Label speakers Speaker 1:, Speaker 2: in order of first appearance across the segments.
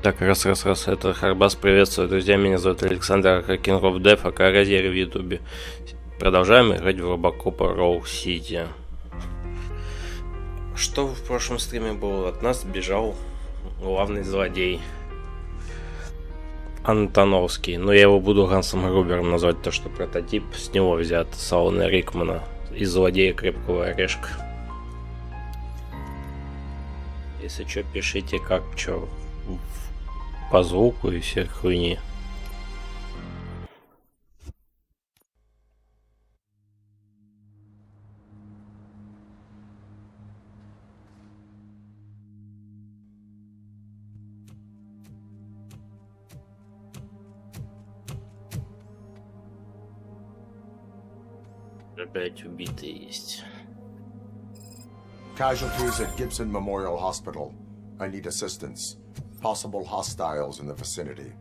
Speaker 1: Так, раз, это Харбас, приветствую, друзья, меня зовут Александр, King of Death, АК Разеры в Ютубе. Продолжаем играть в RoboCop Row City. Что в прошлом стриме было? От нас бежал главный злодей Антоновский. Но я его буду Гансом Грубером назвать, то что прототип с него взят, с Алана Рикмана, из злодея Крепкого Орешка. Если что, пишите как, что по звуку и всей хуйни. Опять убитые есть.
Speaker 2: Casualties at Gibson Memorial Hospital. I need assistance. Possible hostiles in the vicinity.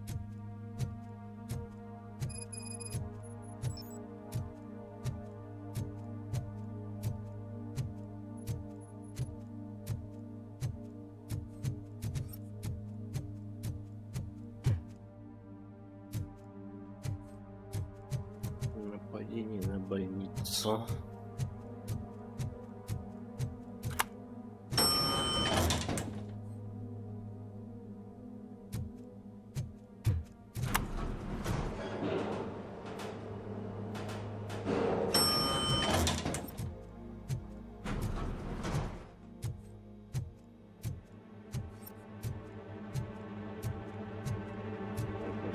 Speaker 1: Нападение на больницу.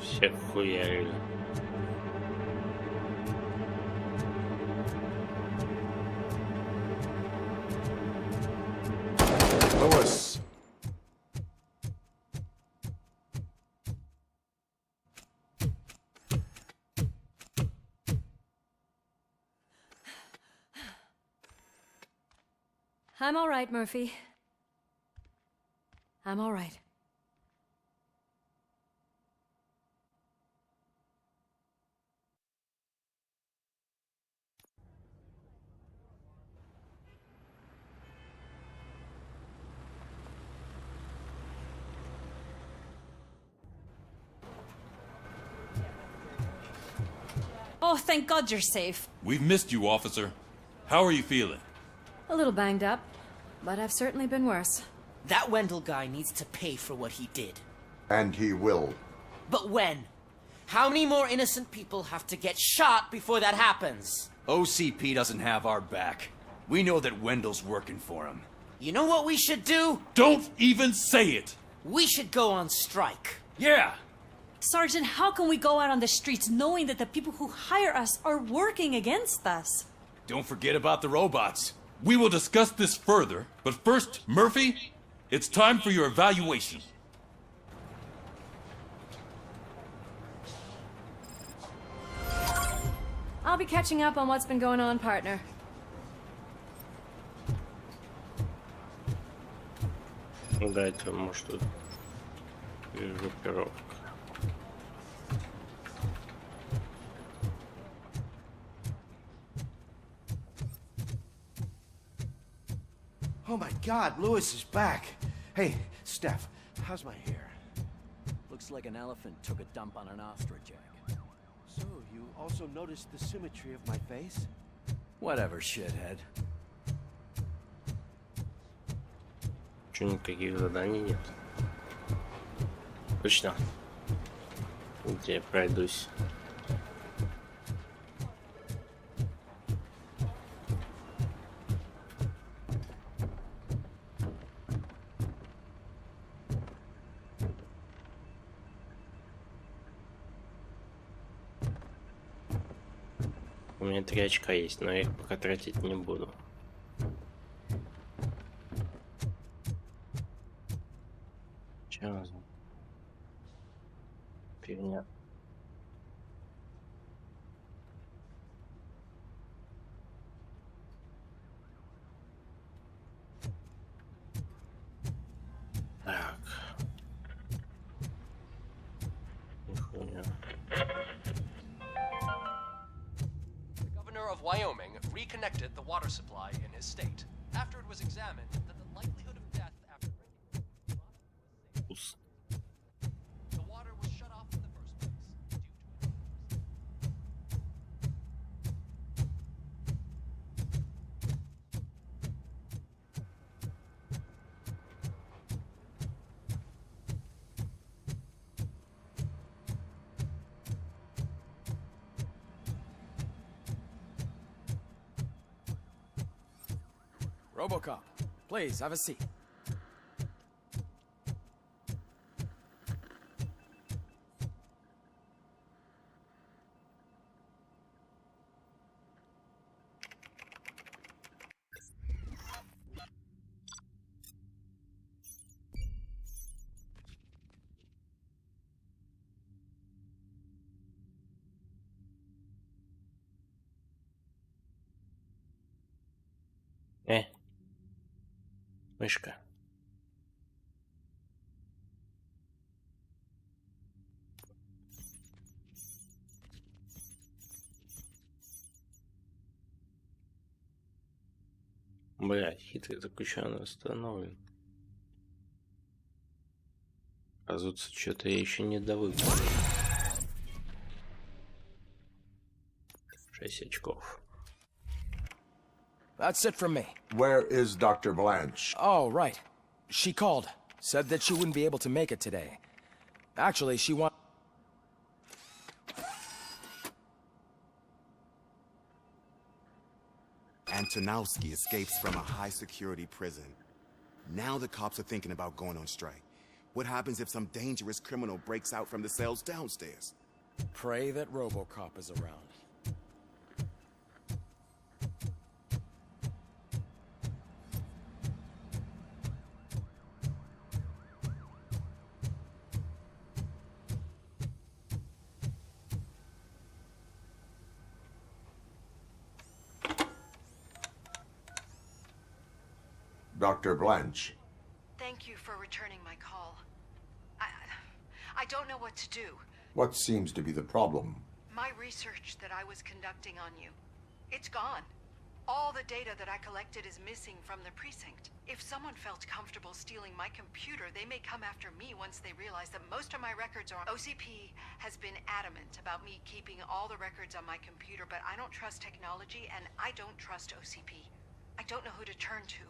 Speaker 1: Всех хуярили.
Speaker 2: Lewis.
Speaker 3: I'm all right, Murphy. I'm all right. Oh, thank God you're safe.
Speaker 4: We've missed you, officer. How are you feeling?
Speaker 3: A little banged up, but I've certainly been worse.
Speaker 5: That Wendell guy needs to pay for what he did.
Speaker 2: And he will.
Speaker 5: But when? How many more innocent people have to get shot before that happens?
Speaker 6: OCP doesn't have our back. We know that Wendell's working for him.
Speaker 5: You know what we should do?
Speaker 4: Don't even say it!
Speaker 5: We should go on strike.
Speaker 6: Yeah!
Speaker 3: Sergeant, how can we go out on the streets knowing that the people who hire us are working against us?
Speaker 6: Don't forget about the robots.
Speaker 4: We will discuss this further, but first, Murphy, it's time for your evaluation.
Speaker 3: I'll be catching up on what's been going on, partner.
Speaker 1: Дайте, может, тут группировка.
Speaker 7: Oh my God, Lewis is back. Hey, Steph, how's my hair?
Speaker 6: Looks like an elephant took a dump on an ostrich egg.
Speaker 7: So, you also noticed the symmetry of my face?
Speaker 6: Whatever, shithead.
Speaker 1: Чё, никаких заданий нет? Точно. Где я пройдусь? У меня 3 очка есть, но я их пока тратить не буду. Сейчас. Фигня. Так. Нихуя.
Speaker 8: Governor of Wyoming reconnected the water supply in his state after it was examined that the likelihood of death after drinking
Speaker 9: RoboCop, please have a seat.
Speaker 1: Мышка. Бля, хитрый заключенный установлен. Оказывается, что-то я еще не довыполнил. 6 очков.
Speaker 9: That's it from me.
Speaker 2: Where is Dr. Blanche?
Speaker 9: Oh, right. She called. Said that she wouldn't be able to make it today. Actually, she want...
Speaker 10: Antonowski escapes from a high-security prison. Now the cops are thinking about going on strike. What happens if some dangerous criminal breaks out from the cells downstairs?
Speaker 9: Pray that RoboCop is around.
Speaker 2: Dr. Blanche.
Speaker 11: Thank you for returning my call. I don't know what to do.
Speaker 2: What seems to be the problem?
Speaker 11: My research that I was conducting on you, it's gone. All the data that I collected is missing from the precinct. If someone felt comfortable stealing my computer, they may come after me once they realize that most of my records are on. OCP has been adamant about me keeping all the records on my computer, but I don't trust technology and I don't trust OCP. I don't know who to turn to.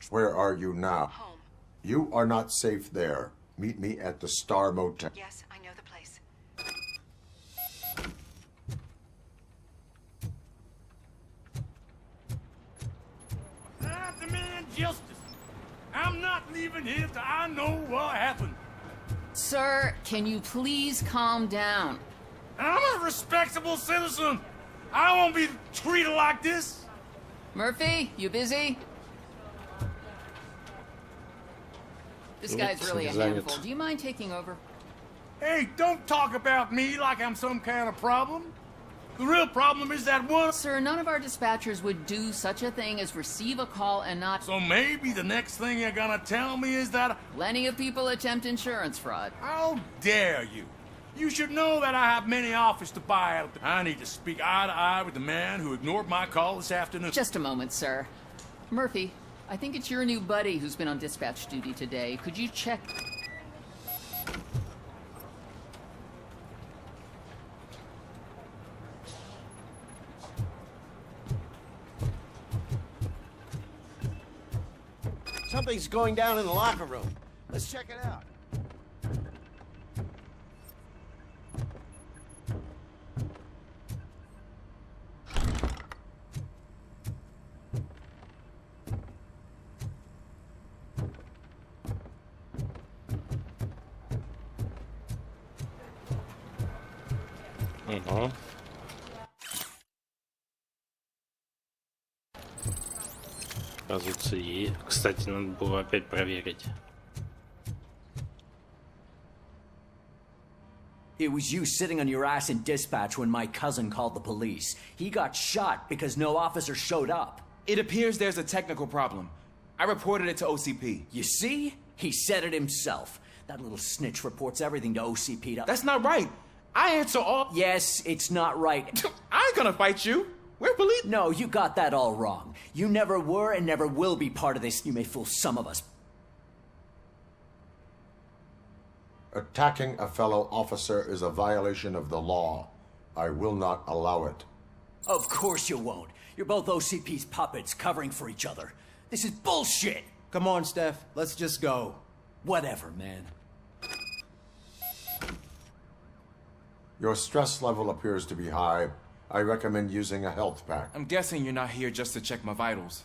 Speaker 2: Where are you now?
Speaker 11: Home.
Speaker 2: You are not safe there. Meet me at the Star Motel.
Speaker 11: Yes, I know the place.
Speaker 12: I demand justice. I'm not leaving here till I know what happened.
Speaker 13: Sir, can you please calm down?
Speaker 12: I'm a respectable citizen. I won't be treated like this.
Speaker 13: Murphy, you busy? This guy's really a handful. Do you mind taking over?
Speaker 12: Hey, don't talk about me like I'm some kind of problem. The real problem is that one...
Speaker 13: Sir, none of our dispatchers would do such a thing as receive a call and not...
Speaker 12: So maybe the next thing you're gonna tell me is that...
Speaker 13: Plenty of people attempt insurance fraud.
Speaker 12: How dare you? You should know that I have many offers to buy out. I need to speak eye to eye with the man who ignored my call this afternoon.
Speaker 13: Just a moment, sir. Murphy, I think it's your new buddy who's been on dispatch duty today. Could you check...
Speaker 7: Something's going down in the locker room. Let's check it out.
Speaker 1: Оказывается, и, кстати, надо было опять проверить.
Speaker 14: It was you sitting on your ass in dispatch when my cousin called the police. He got shot because no officer showed up.
Speaker 15: It appears there's a technical problem. I reported it to OCP.
Speaker 14: You see? He said it himself. That little snitch reports everything to OCP.
Speaker 15: That's not right. I answer all...
Speaker 14: Yes, it's not right.
Speaker 15: I ain't gonna fight you. We're police.
Speaker 14: No, you got that all wrong. You never were and never will be part of this. You may fool some of us.
Speaker 2: Attacking a fellow officer is a violation of the law. I will not allow it.
Speaker 14: Of course you won't. You're both OCP's puppets covering for each other. This is bullshit.
Speaker 7: Come on, Steph. Let's just go.
Speaker 14: Whatever, man.
Speaker 2: Your stress level appears to be high. I recommend using a health pack.
Speaker 15: I'm guessing you're not here just to check my vitals.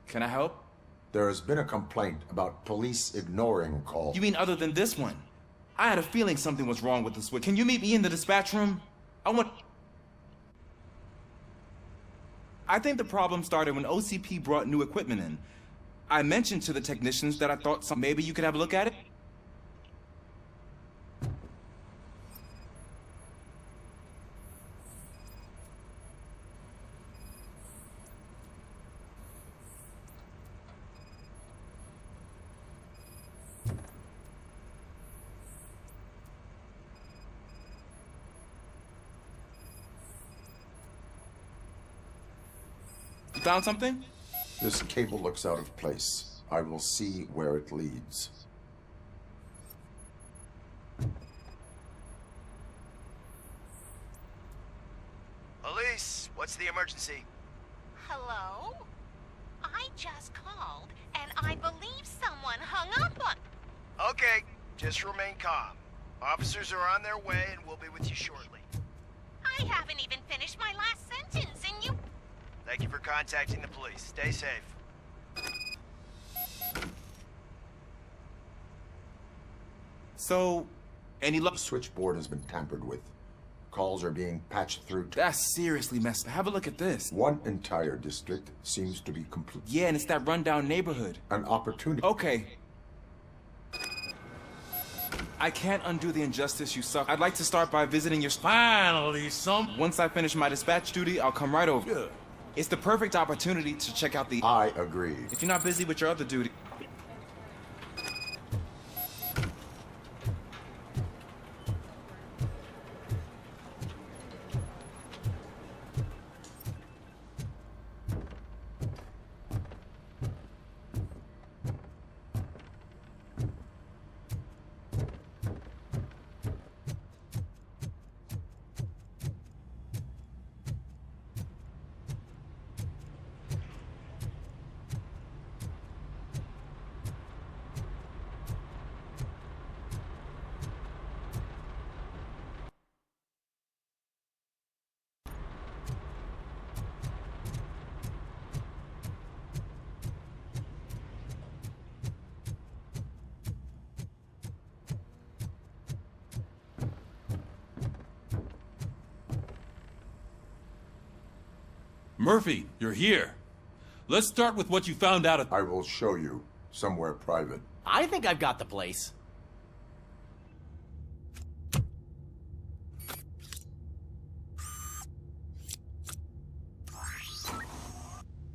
Speaker 15: Can I help?
Speaker 2: There has been a complaint about police ignoring calls.
Speaker 15: You mean other than this one? I had a feeling something was wrong with the switch. Can you meet me in the dispatch room? I think the problem started when OCP brought new equipment in. I mentioned to the technicians that I thought maybe you could have a look at it. Found something?
Speaker 2: This cable looks out of place. I will see where it leads.
Speaker 16: Police, what's the emergency?
Speaker 17: Hello? I just called, and I believe someone hung up on...
Speaker 16: Okay, just remain calm. Officers are on their way and we'll be with you shortly.
Speaker 17: I haven't even finished my last sentence, and you...
Speaker 16: Thank you for contacting the police. Stay safe.
Speaker 15: So, any luck?
Speaker 2: The switchboard has been tampered with. Calls are being patched through.
Speaker 15: That's seriously messed up. Have a look at this.
Speaker 2: One entire district seems to be complete.
Speaker 15: Yeah, and it's that rundown neighborhood.
Speaker 2: An opportunity.
Speaker 15: Okay. I can't undo the injustice you suffer. I'd like to start by visiting your...
Speaker 12: Finally,
Speaker 15: Once I finish my dispatch duty, I'll come right over.
Speaker 12: Good.
Speaker 15: It's the perfect opportunity to check out the...
Speaker 2: I agree.
Speaker 15: If you're not busy with your other duty...
Speaker 4: Murphy, you're here. Let's start with what you found out at...
Speaker 2: I will show you somewhere private.
Speaker 5: I think I've got the place.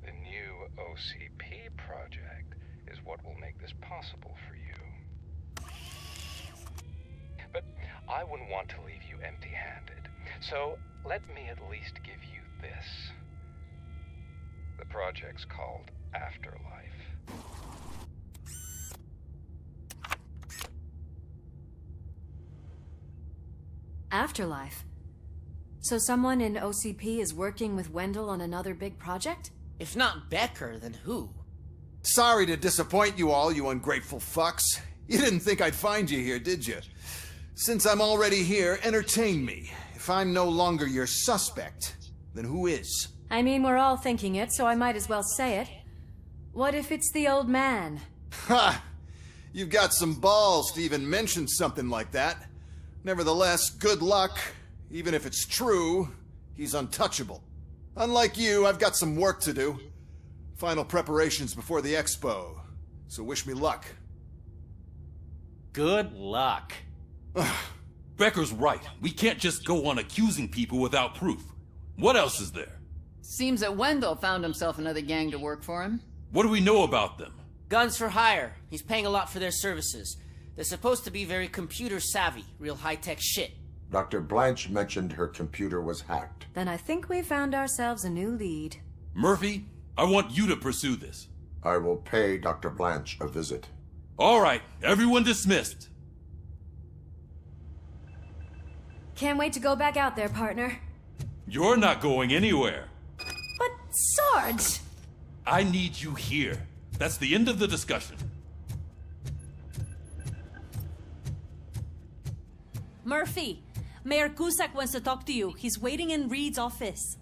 Speaker 18: The new OCP project is what will make this possible for you. But I wouldn't want to leave you empty-handed. So let me at least give you this. The project's called Afterlife.
Speaker 3: Afterlife? So someone in OCP is working with Wendell on another big project?
Speaker 5: If not Becker, then who?
Speaker 7: Sorry to disappoint you all, you ungrateful fucks. You didn't think I'd find you here, did you? Since I'm already here, entertain me. If I'm no longer your suspect, then who is?
Speaker 3: I mean, we're all thinking it, so I might as well say it. What if it's the old man?
Speaker 7: Ha! You've got some balls to even mention something like that. Nevertheless, good luck. Even if it's true, he's untouchable. Unlike you, I've got some work to do. Final preparations before the expo. So wish me luck.
Speaker 5: Good luck.
Speaker 4: Becker's right. We can't just go on accusing people without proof. What else is there?
Speaker 13: Seems that Wendell found himself another gang to work for him.
Speaker 4: What do we know about them?
Speaker 5: Guns for hire. He's paying a lot for their services. They're supposed to be very computer savvy, real high-tech shit.
Speaker 2: Dr. Blanche mentioned her computer was hacked.
Speaker 3: Then I think we found ourselves a new lead.
Speaker 4: Murphy, I want you to pursue this.
Speaker 2: I will pay Dr. Blanche a visit.
Speaker 4: All right, everyone dismissed.
Speaker 3: Can't wait to go back out there, partner.
Speaker 4: You're not going anywhere.
Speaker 3: But, Sarge!
Speaker 4: I need you here. That's the end of the discussion.
Speaker 3: Murphy, Mayor Cusack wants to talk to you. He's waiting in Reed's office.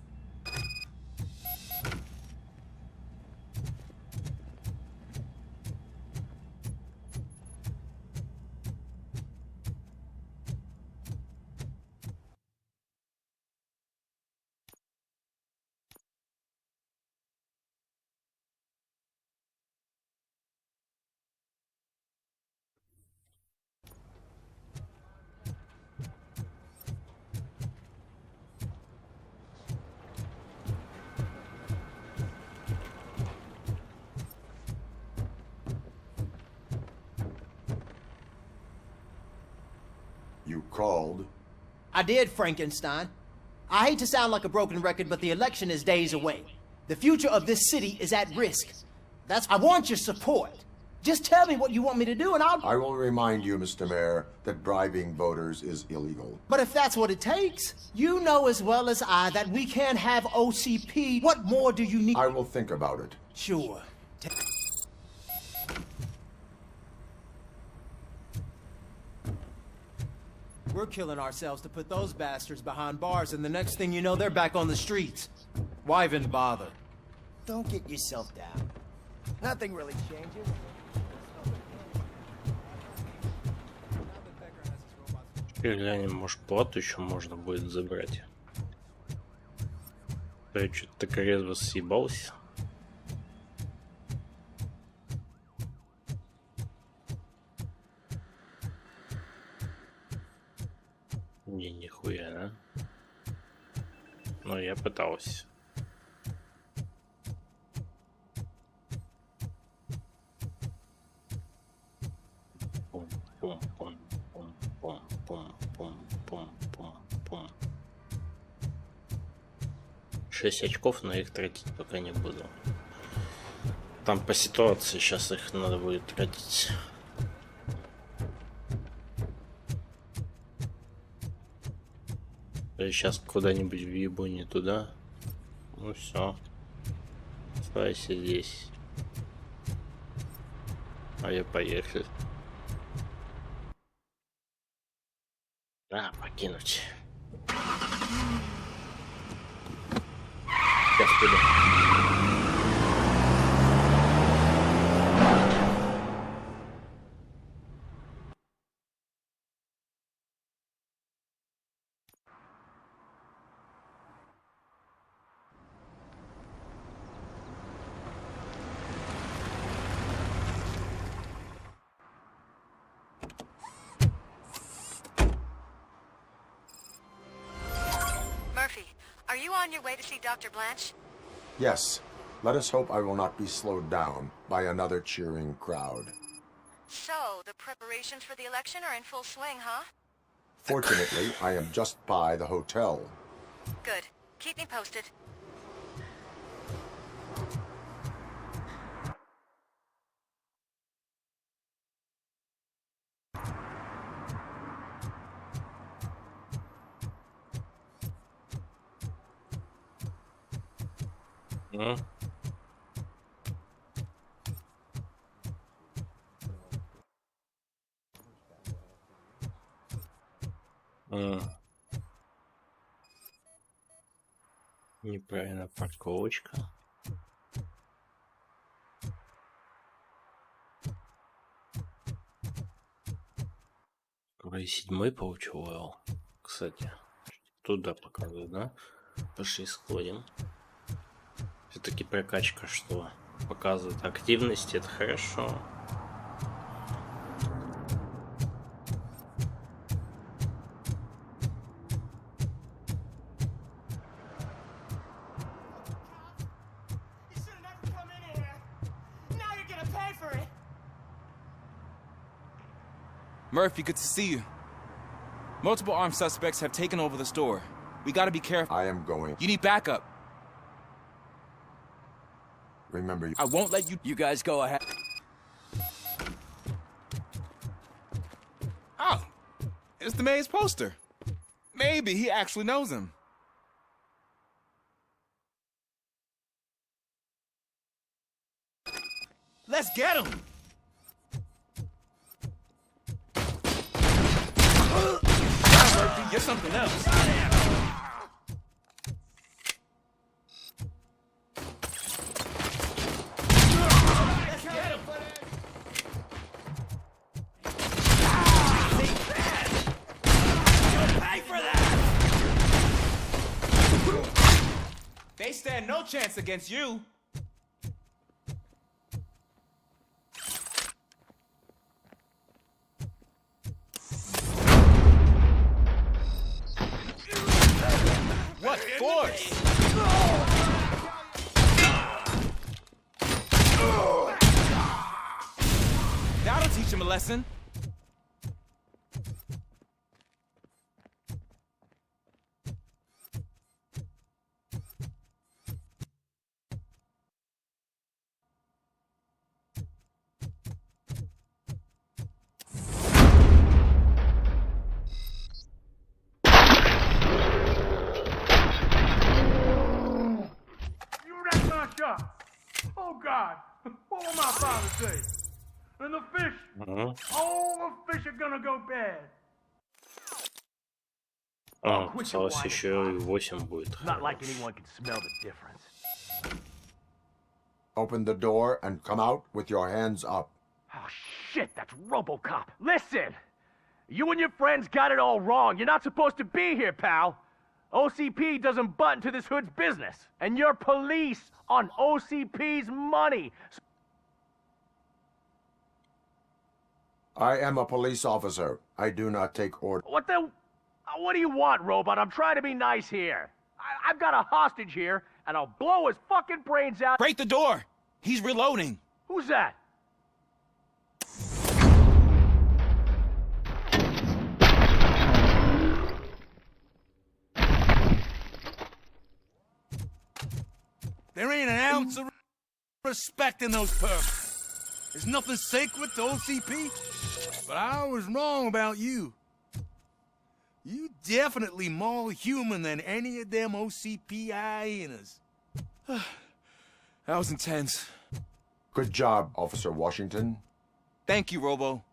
Speaker 2: You called?
Speaker 5: I did, Frankenstein. I hate to sound like a broken record, but the election is days away. The future of this city is at risk. I want your support. Just tell me what you want me to do and
Speaker 2: I will remind you, Mr. Mayor, that bribing voters is illegal.
Speaker 5: But if that's what it takes, you know as well as I that we can't have OCP. What more do you need?
Speaker 2: I will think about it.
Speaker 5: Sure. We're killing ourselves to put those bastards behind bars, and the next thing you know, they're back on the streets. Why even bother?
Speaker 19: Don't get yourself down. Nothing really changes.
Speaker 1: Теперь глянем, может, плату еще можно будет забрать. Я что-то так резво съебался. Не, нихуя, да? Но я пытался. Пум-пум-пум-пум-пум-пум-пум. 6 очков, но их тратить пока не буду. Там по ситуации сейчас их надо будет тратить. Сейчас куда-нибудь въебу не туда. Ну все. Оставайся здесь. А я поехал. А, покинуть. Сейчас буду.
Speaker 11: Are you on your way to see Dr. Blanche?
Speaker 2: Yes. Let us hope I will not be slowed down by another cheering crowd.
Speaker 11: So, the preparations for the election are in full swing, huh?
Speaker 2: Fortunately, I am just by the hotel.
Speaker 11: Good. Keep me posted.
Speaker 1: Неправильная парковочка. Скоро и 7-й получил. Кстати, туда показывают, да? Пошли сходим. Все-таки прокачка, что показывает активность, это хорошо.
Speaker 15: Murphy, good to see you. Multiple armed suspects have taken over the store. We gotta be careful.
Speaker 2: I am going.
Speaker 15: You need backup.
Speaker 2: Remember,
Speaker 15: I won't let you...
Speaker 14: You guys go ahead.
Speaker 15: Oh, it's the mayor's poster. Maybe he actually knows him. Let's get him! You're something else. They stand no chance against you. What force? That'll teach him a lesson.
Speaker 12: God! What will my father say? And the fish, all the fish are gonna go bad.
Speaker 1: Казалось, еще и 8 будет.
Speaker 19: Not like anyone can smell the difference.
Speaker 2: Open the door and come out with your hands up.
Speaker 19: Oh, shit, that's RoboCop. Listen! You and your friends got it all wrong. You're not supposed to be here, pal. OCP doesn't butt into this hood's business. And you're police on OCP's money.
Speaker 2: I am a police officer. I do not take orders.
Speaker 19: What do you want, Robot? I'm trying to be nice here. I've got a hostage here, and I'll blow his fucking brains out.
Speaker 15: Break the door! He's reloading.
Speaker 19: Who's that?
Speaker 12: There ain't an ounce of respect in those perks. There's nothing sacred to OCP, but I was wrong about you. You definitely more human than any of them OCP hyenas.
Speaker 15: That was intense.
Speaker 2: Good job, Officer Washington.
Speaker 15: Thank you, Robo.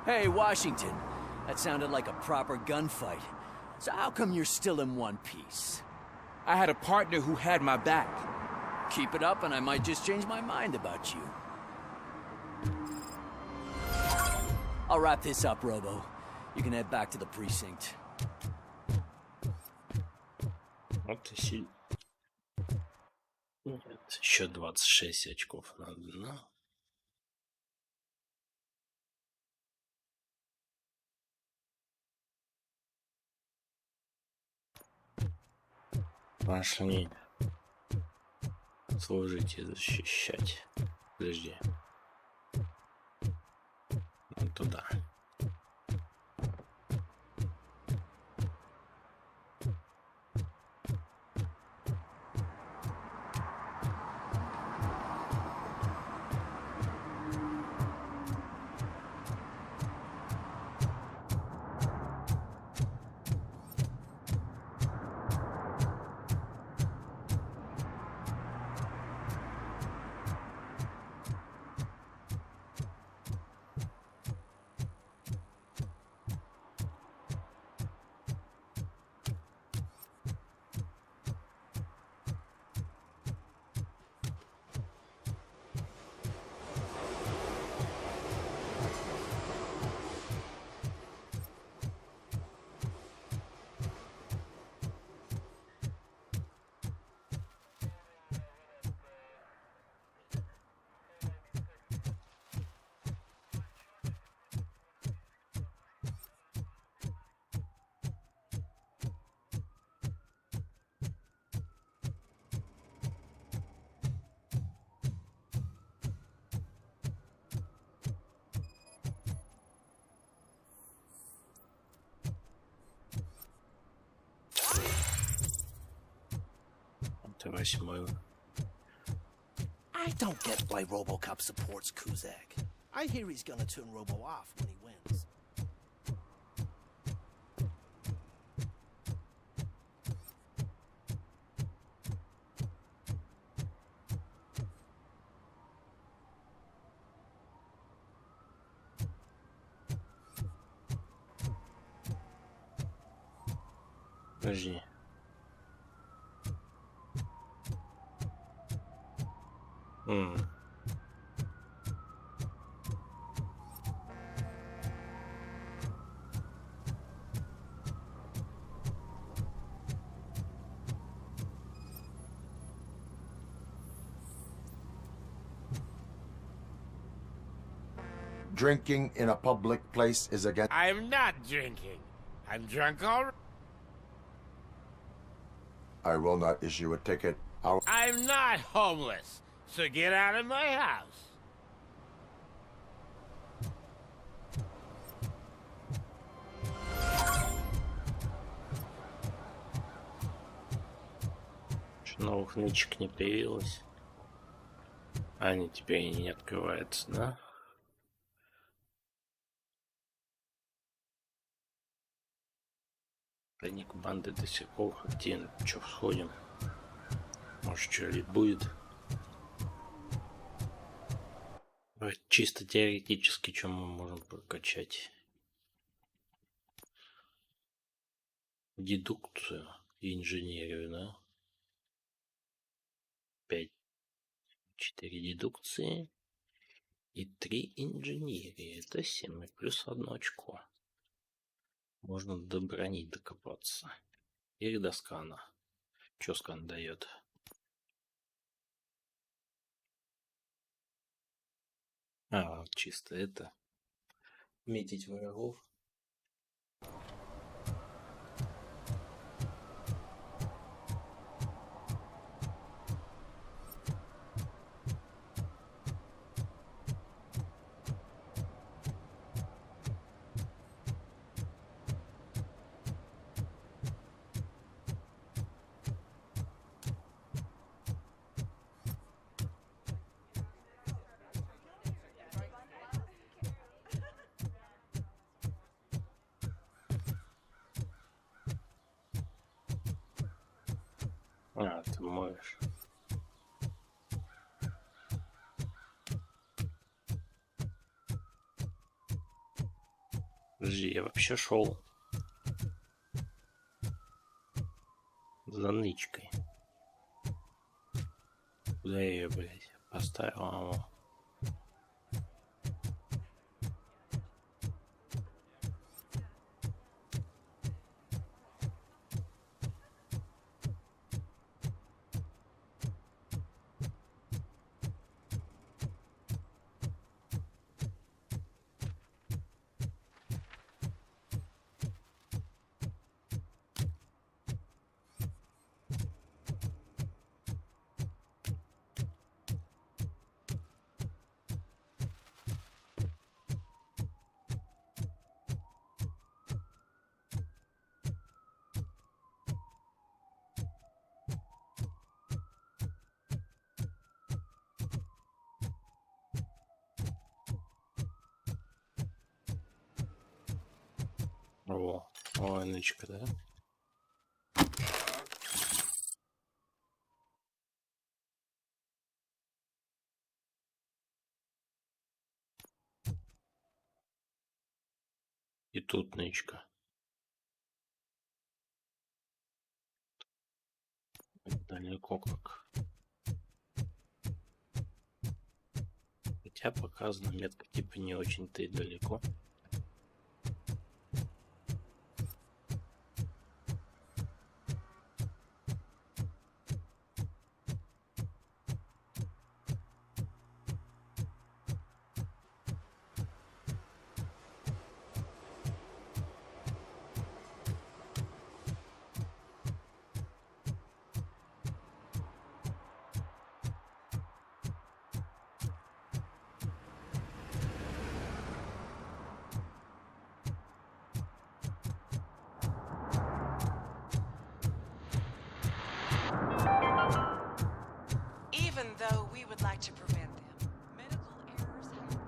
Speaker 14: Hey, Washington. That sounded like a proper gunfight. So how come you're still in one piece?
Speaker 15: I had a partner who had my back.
Speaker 14: Keep it up and I might just change my mind about you. I'll wrap this up, Robo. You can head back to the precinct.
Speaker 1: Вот и сильно. Нет, еще 26 очков надо, ну. Пошли служить и защищать. Подожди. Вот туда.
Speaker 19: I don't get why RoboCop supports Kuzak. I hear he's gonna turn Robo off when he wins.
Speaker 1: Подожди.
Speaker 2: Drinking in a public place is against...
Speaker 12: I'm not drinking. I'm drunk already.
Speaker 2: I will not issue a ticket.
Speaker 12: I'm not homeless, so get out of my house.
Speaker 1: Новых нычек не появилось. Они теперь не открываются, да? Тайник банды до сих пор активен. Че, сходим? Может, что-нибудь будет? Чисто теоретически, что мы можем прокачать? Дедукцию и инженерию, да? 4 дедукции и 3 инженерии. Это 7 плюс 1 очко. Можно до брони докопаться. Или до скана. Что скан дает? Чисто это. Метить врагов. Ты моешь. Подожди, я вообще шел за нычкой. Куда я ее, блядь, поставил? О, нычка, да? И тут нычка. Далеко как. Хотя показана метка типа не очень-то и далеко.
Speaker 11: Even though we would like to prevent them, medical errors happen.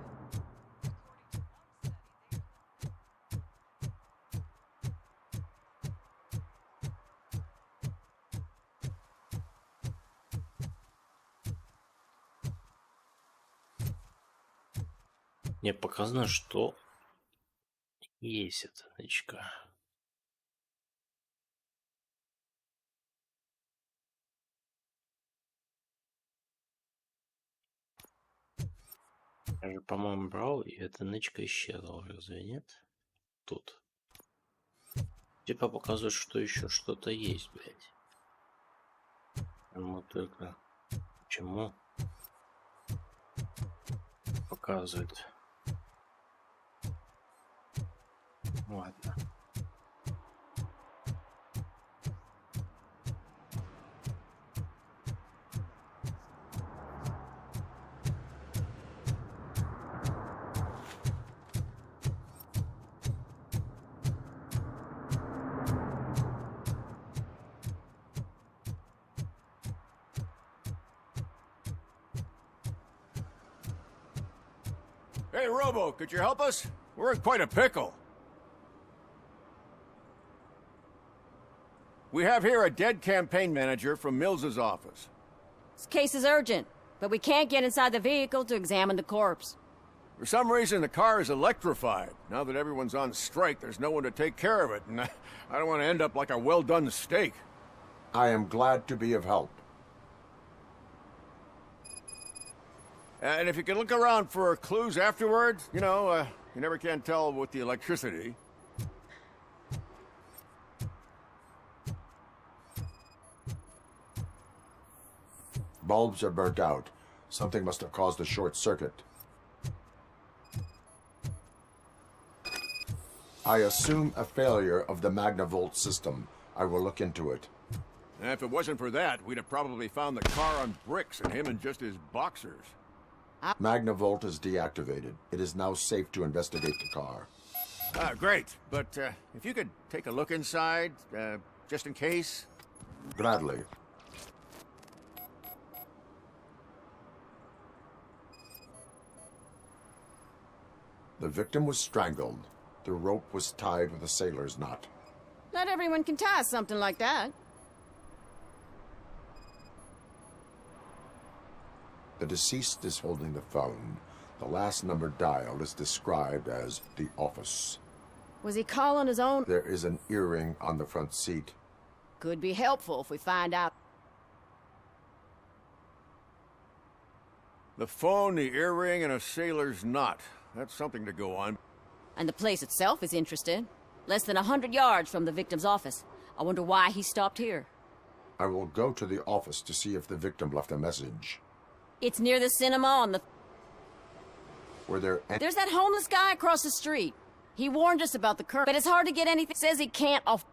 Speaker 1: Мне показано, что есть эта нычка. Я же, по-моему, брал, и эта нычка исчезла, разве нет? Тут. Типа показывает, что еще что-то есть, блядь. Ну только... Почему? Показывает. Ладно.
Speaker 20: Hey, Robo, could you help us? We're in quite a pickle. We have here a dead campaign manager from Mills's office.
Speaker 21: This case is urgent, but we can't get inside the vehicle to examine the corpse.
Speaker 20: For some reason, the car is electrified. Now that everyone's on strike, there's no one to take care of it, and I don't want to end up like a well-done steak.
Speaker 2: I am glad to be of help.
Speaker 20: And if you can look around for clues afterwards, you know, you never can tell with the electricity.
Speaker 2: Bulbs are burnt out. Something must have caused a short circuit. I assume a failure of the Magnavolt system. I will look into it.
Speaker 20: And if it wasn't for that, we'd have probably found the car on bricks and him in just his boxers.
Speaker 2: Magnavolt is deactivated. It is now safe to investigate the car.
Speaker 20: Great. But if you could take a look inside, just in case.
Speaker 2: Gladly. The victim was strangled. The rope was tied with a sailor's knot.
Speaker 21: Not everyone can tie something like that.
Speaker 2: The deceased is holding the phone. The last number dialed is described as the office.
Speaker 21: Was he calling his own?
Speaker 2: There is an earring on the front seat.
Speaker 21: Could be helpful if we find out.
Speaker 20: The phone, the earring, and a sailor's knot. That's something to go on.
Speaker 21: And the place itself is interesting. Less than 100 yards from the victim's office. I wonder why he stopped here.
Speaker 2: I will go to the office to see if the victim left a message.
Speaker 21: It's near the cinema on the...
Speaker 2: Were there any...
Speaker 21: There's that homeless guy across the street. He warned us about the current, but it's hard to get anything. Says he can't off...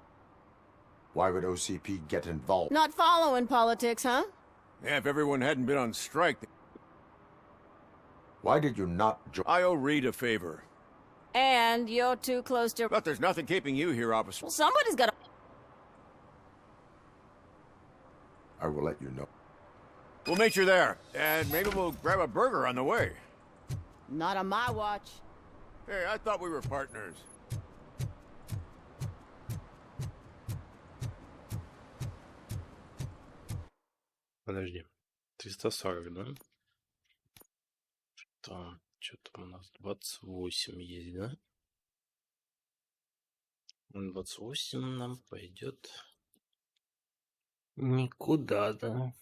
Speaker 2: Why would OCP get involved?
Speaker 21: Not following politics, huh?
Speaker 20: Yeah, if everyone hadn't been on strike...
Speaker 2: Why did you not join?
Speaker 20: I owe Reed a favor.
Speaker 21: And you're too close to...
Speaker 20: But there's nothing keeping you here, officer.
Speaker 21: Well, somebody's got to...
Speaker 2: I will let you know.
Speaker 20: We'll meet you there, and maybe we'll grab a burger on the way.
Speaker 21: Not on my watch.
Speaker 20: Hey, I thought we were partners.
Speaker 1: Подожди. 340, да? Что там у нас? 28 есть, да? 28 нам пойдет никуда, да?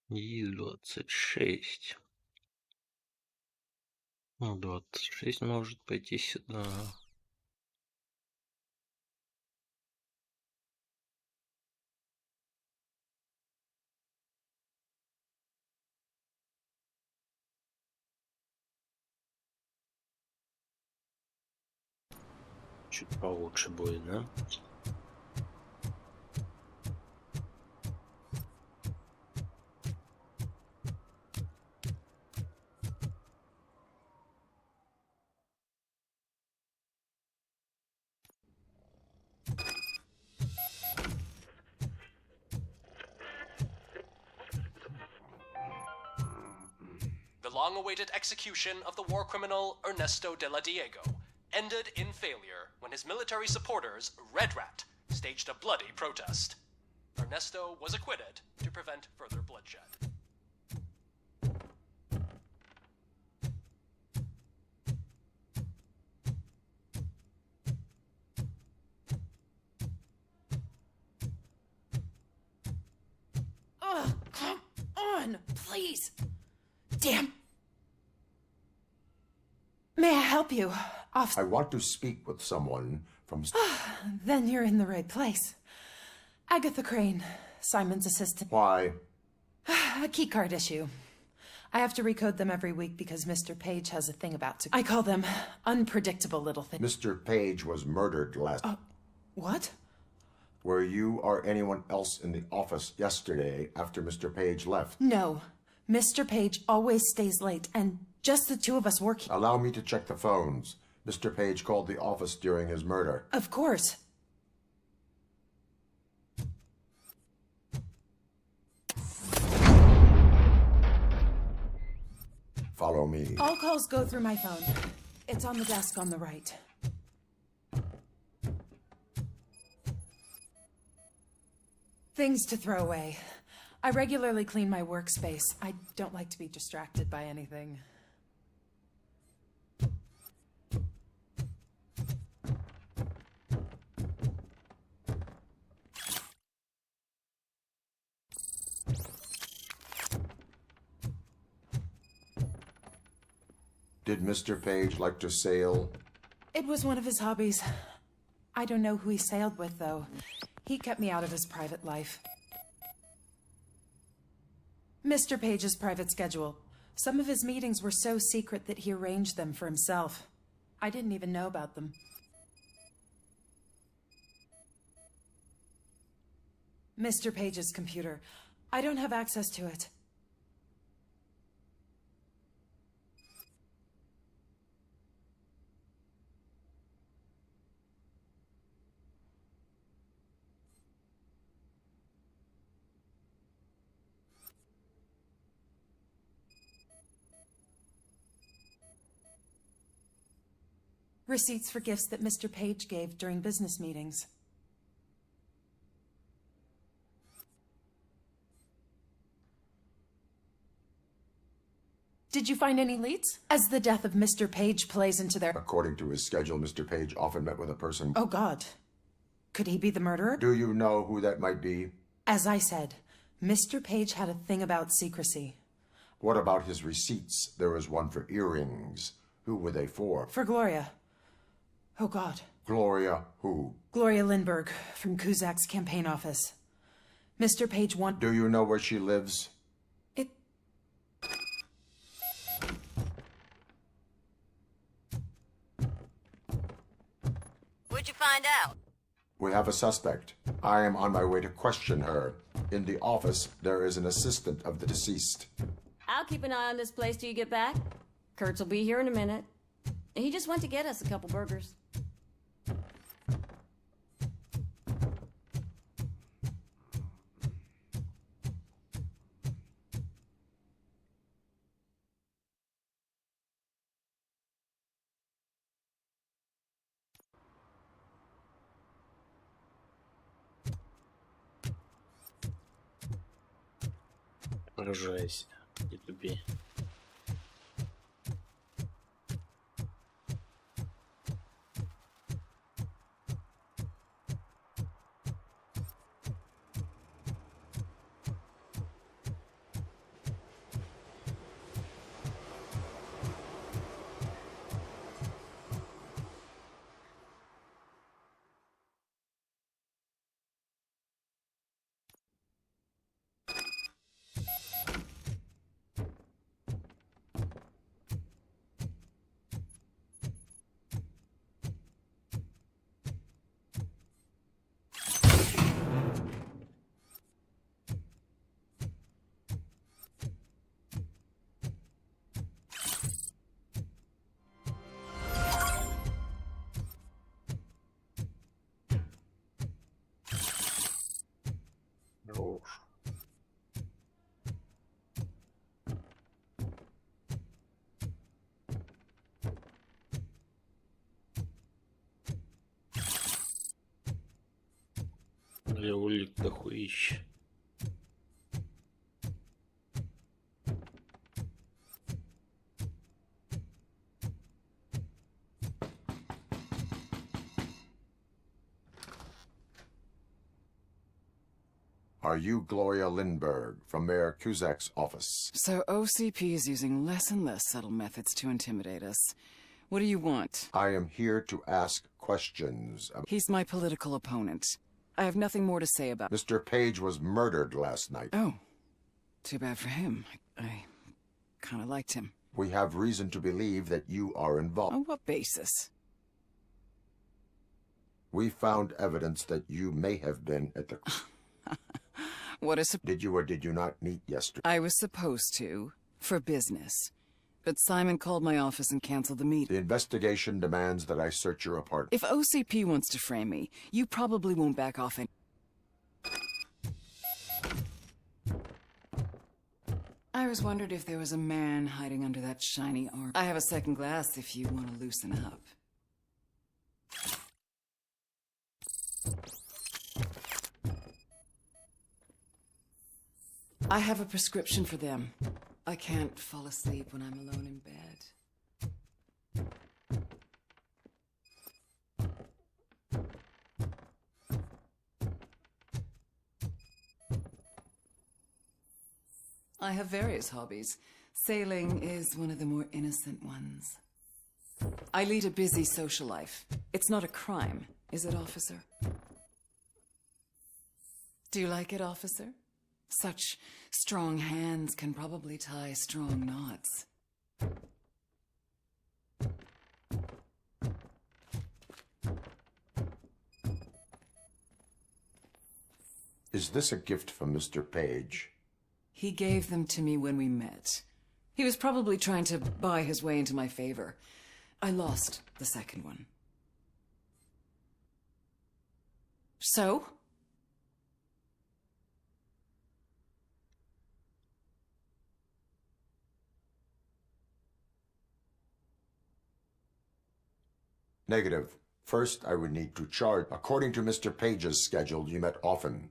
Speaker 1: И 26. Ну, 26 может пойти сюда. Чуть получше будет, да?
Speaker 8: The long-awaited execution of the war criminal Ernesto de la Diego ended in failure when his military supporters, Red Rat, staged a bloody protest. Ernesto was acquitted to prevent further bloodshed.
Speaker 3: Ugh, come on, please. Damn. May I help you, officer?
Speaker 2: I want to speak with someone from...
Speaker 3: Then you're in the right place. Agatha Crane, Simon's assistant.
Speaker 2: Why?
Speaker 3: A keycard issue.
Speaker 6: I have to recode them every week because Mr. Page has a thing about to... I call them unpredictable little things.
Speaker 2: Mr. Page was murdered last...
Speaker 6: What?
Speaker 2: Were you or anyone else in the office yesterday after Mr. Page left?
Speaker 6: No. Mr. Page always stays late, and just the two of us work here.
Speaker 2: Allow me to check the phones. Mr. Page called the office during his murder.
Speaker 6: Of course.
Speaker 2: Follow me.
Speaker 6: All calls go through my phone. It's on the desk on the right. Things to throw away. I regularly clean my workspace. I don't like to be distracted by anything.
Speaker 2: Did Mr. Page like to sail?
Speaker 6: It was one of his hobbies. I don't know who he sailed with, though. He kept me out of his private life. Mr. Page's private schedule. Some of his meetings were so secret that he arranged them for himself. I didn't even know about them. Mr. Page's computer. I don't have access to it. Receipts for gifts that Mr. Page gave during business meetings. Did you find any leads? As the death of Mr. Page plays into their...
Speaker 2: According to his schedule, Mr. Page often met with a person...
Speaker 6: Oh, God. Could he be the murderer?
Speaker 2: Do you know who that might be?
Speaker 6: As I said, Mr. Page had a thing about secrecy.
Speaker 2: What about his receipts? There was one for earrings. Who were they for?
Speaker 6: For Gloria. Oh, God.
Speaker 2: Gloria who?
Speaker 6: Gloria Lindbergh, from Kuzak's campaign office. Mr. Page want...
Speaker 2: Do you know where she lives?
Speaker 21: What'd you find out?
Speaker 2: We have a suspect. I am on my way to question her. In the office, there is an assistant of the deceased.
Speaker 21: I'll keep an eye on this place till you get back. Kurtz will be here in a minute. He just went to get us a couple burgers.
Speaker 1: Поражайся, не тупи. Для улик дохуища.
Speaker 2: Are you Gloria Lindbergh from Mayor Kuzak's office?
Speaker 22: So OCP is using less and less subtle methods to intimidate us. What do you want?
Speaker 2: I am here to ask questions.
Speaker 22: He's my political opponent. I have nothing more to say about...
Speaker 2: Mr. Page was murdered last night.
Speaker 22: Oh. Too bad for him. I kind of liked him.
Speaker 2: We have reason to believe that you are involved.
Speaker 22: On what basis?
Speaker 2: We found evidence that you may have been at the...
Speaker 22: What is...
Speaker 2: Did you or did you not meet yesterday?
Speaker 22: I was supposed to, for business. But Simon called my office and canceled the meeting.
Speaker 2: The investigation demands that I search your apartment.
Speaker 22: If OCP wants to frame me, you probably won't back off any... I was wondered if there was a man hiding under that shiny arm. I have a second glass if you want to loosen up. I have a prescription for them. I can't fall asleep when I'm alone in bed. I have various hobbies. Sailing is one of the more innocent ones. I lead a busy social life. It's not a crime, is it, officer? Do you like it, officer? Such strong hands can probably tie strong knots.
Speaker 2: Is this a gift from Mr. Page?
Speaker 22: He gave them to me when we met. He was probably trying to buy his way into my favor. I lost the second one. So?
Speaker 2: Negative. First, I would need to charge. According to Mr. Page's schedule, you met often.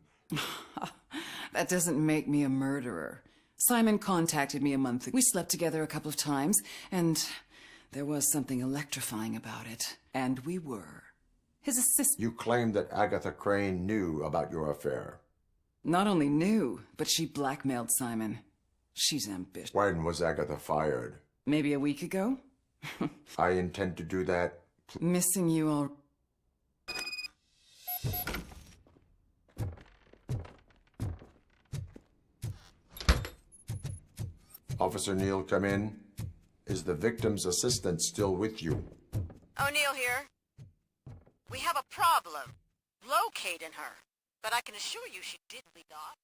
Speaker 22: That doesn't make me a murderer. Simon contacted me a month ago. We slept together a couple of times, and there was something electrifying about it. And we were. His assistant...
Speaker 2: You claimed that Agatha Crane knew about your affair.
Speaker 22: Not only knew, but she blackmailed Simon. She's ambitious.
Speaker 2: When was Agatha fired?
Speaker 22: Maybe a week ago?
Speaker 2: I intend to do that.
Speaker 22: Missing you all...
Speaker 2: Officer Neal, come in. Is the victim's assistant still with you?
Speaker 9: O'Neill here. We have a problem locating her, but I can assure you she did lead off.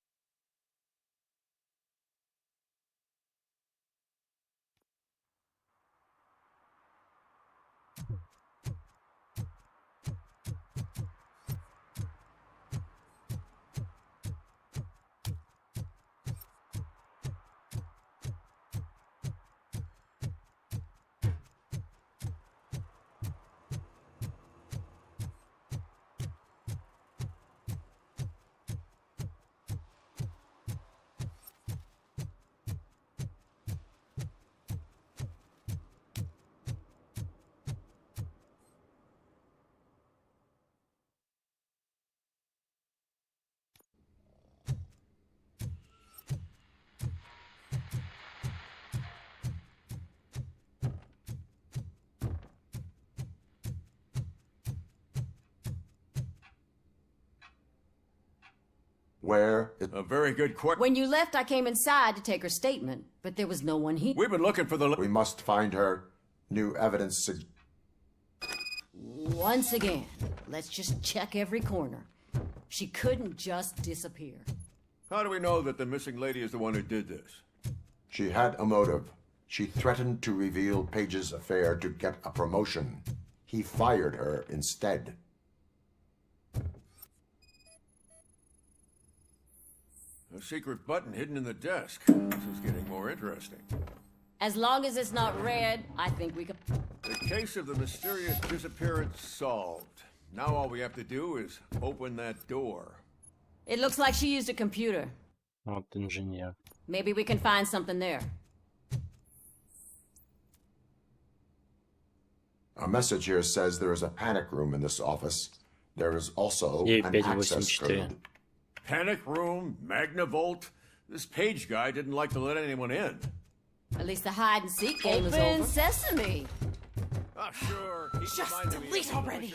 Speaker 2: Where?
Speaker 20: A very good question.
Speaker 21: When you left, I came inside to take her statement, but there was no one here.
Speaker 20: We've been looking for the...
Speaker 2: We must find her. New evidence...
Speaker 21: Once again, let's just check every corner. She couldn't just disappear.
Speaker 20: How do we know that the missing lady is the one who did this?
Speaker 2: She had a motive. She threatened to reveal Page's affair to get a promotion. He fired her instead.
Speaker 20: A secret button hidden in the desk. This is getting more interesting.
Speaker 21: As long as it's not red, I think we could...
Speaker 20: The case of the mysterious disappearance solved. Now all we have to do is open that door.
Speaker 21: It looks like she used a computer.
Speaker 1: Вот инженер.
Speaker 21: Maybe we can find something there.
Speaker 2: A message here says there is a panic room in this office. There is also an access code.
Speaker 20: Panic room, Magnavolt. This Page guy didn't like to let anyone in.
Speaker 21: At least the hide-and-seek game is over. Open sesame!
Speaker 20: Oh, sure.
Speaker 21: Just delete already!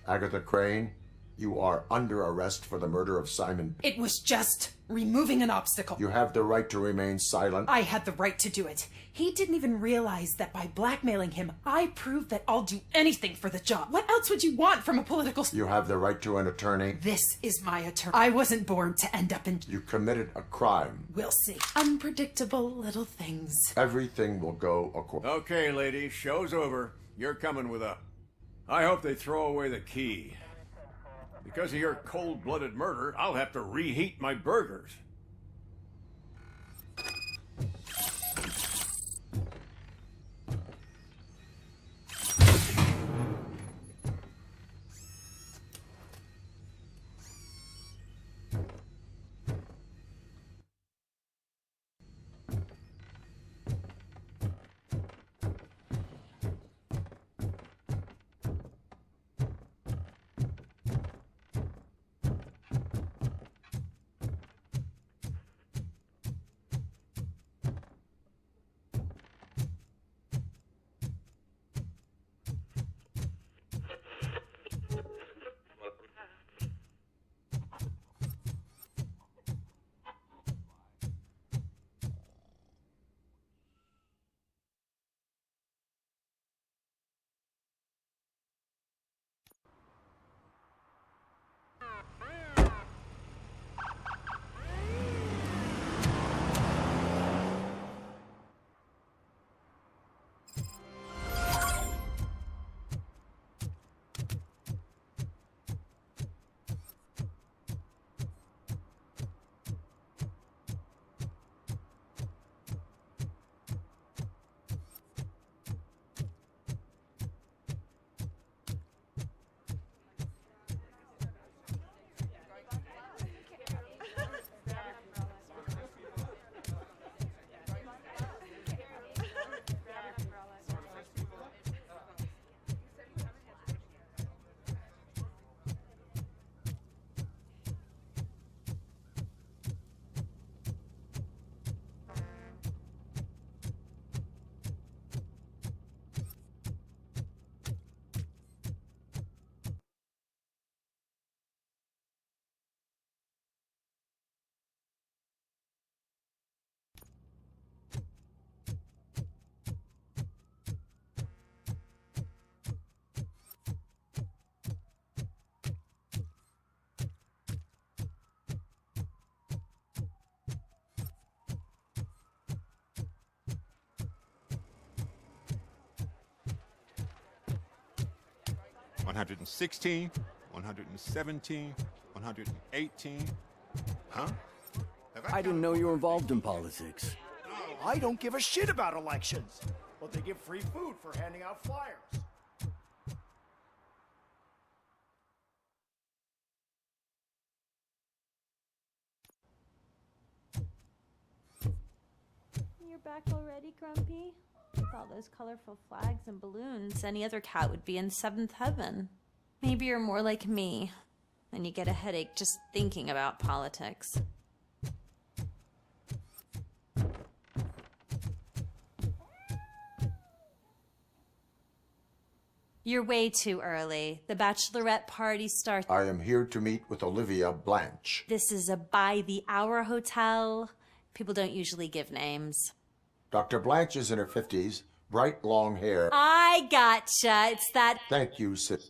Speaker 2: Agatha Crane, You are under arrest for the murder of Simon.
Speaker 6: It was just removing an obstacle.
Speaker 2: You have the right to remain silent.
Speaker 6: I had the right to do it. He didn't even realize that by blackmailing him, I proved that I'll do anything for the job. What else would you want from a political...
Speaker 2: You have the right to an attorney.
Speaker 6: This is my attorney. I wasn't born to end up in...
Speaker 2: You committed a crime.
Speaker 6: We'll see. Unpredictable little things.
Speaker 2: Everything will go according.
Speaker 20: Okay, ladies, show's over. You're coming with up. I hope they throw away the key. Because of your cold-blooded murder, I'll have to reheat my burgers. $116, $117, $118. Huh?
Speaker 14: I didn't know you were involved in politics.
Speaker 16: I don't give a shit about elections, but they give free food for handing out flyers.
Speaker 3: You're back already, Grumpy? With all those colorful flags and balloons, any other cat would be in seventh heaven. Maybe you're more like me, and you get a headache just thinking about politics. You're way too early. The bachelorette party starts...
Speaker 2: I am here to meet with Olivia Blanche.
Speaker 3: This is a by-the-hour hotel. People don't usually give names.
Speaker 2: Dr. Blanche is in her 50s, bright long hair.
Speaker 3: I gotcha. It's that...
Speaker 2: Thank you, sis.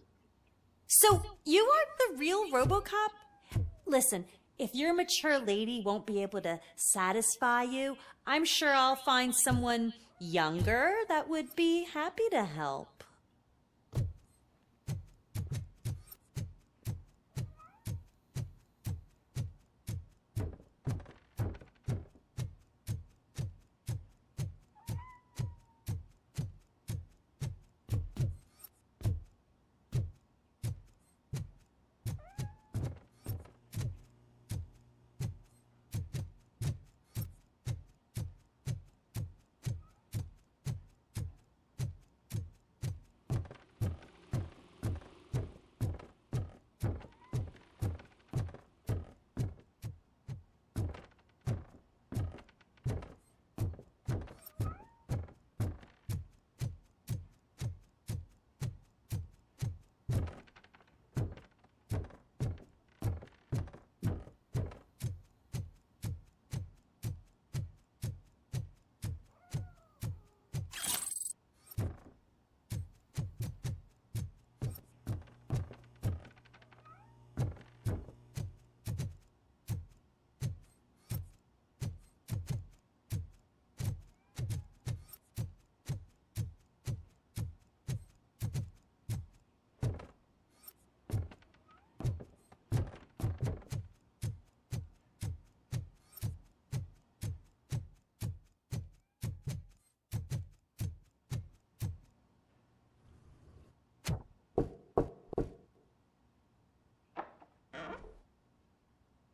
Speaker 3: So, you are the real RoboCop? Listen, if your mature lady won't be able to satisfy you, I'm sure I'll find someone younger that would be happy to help.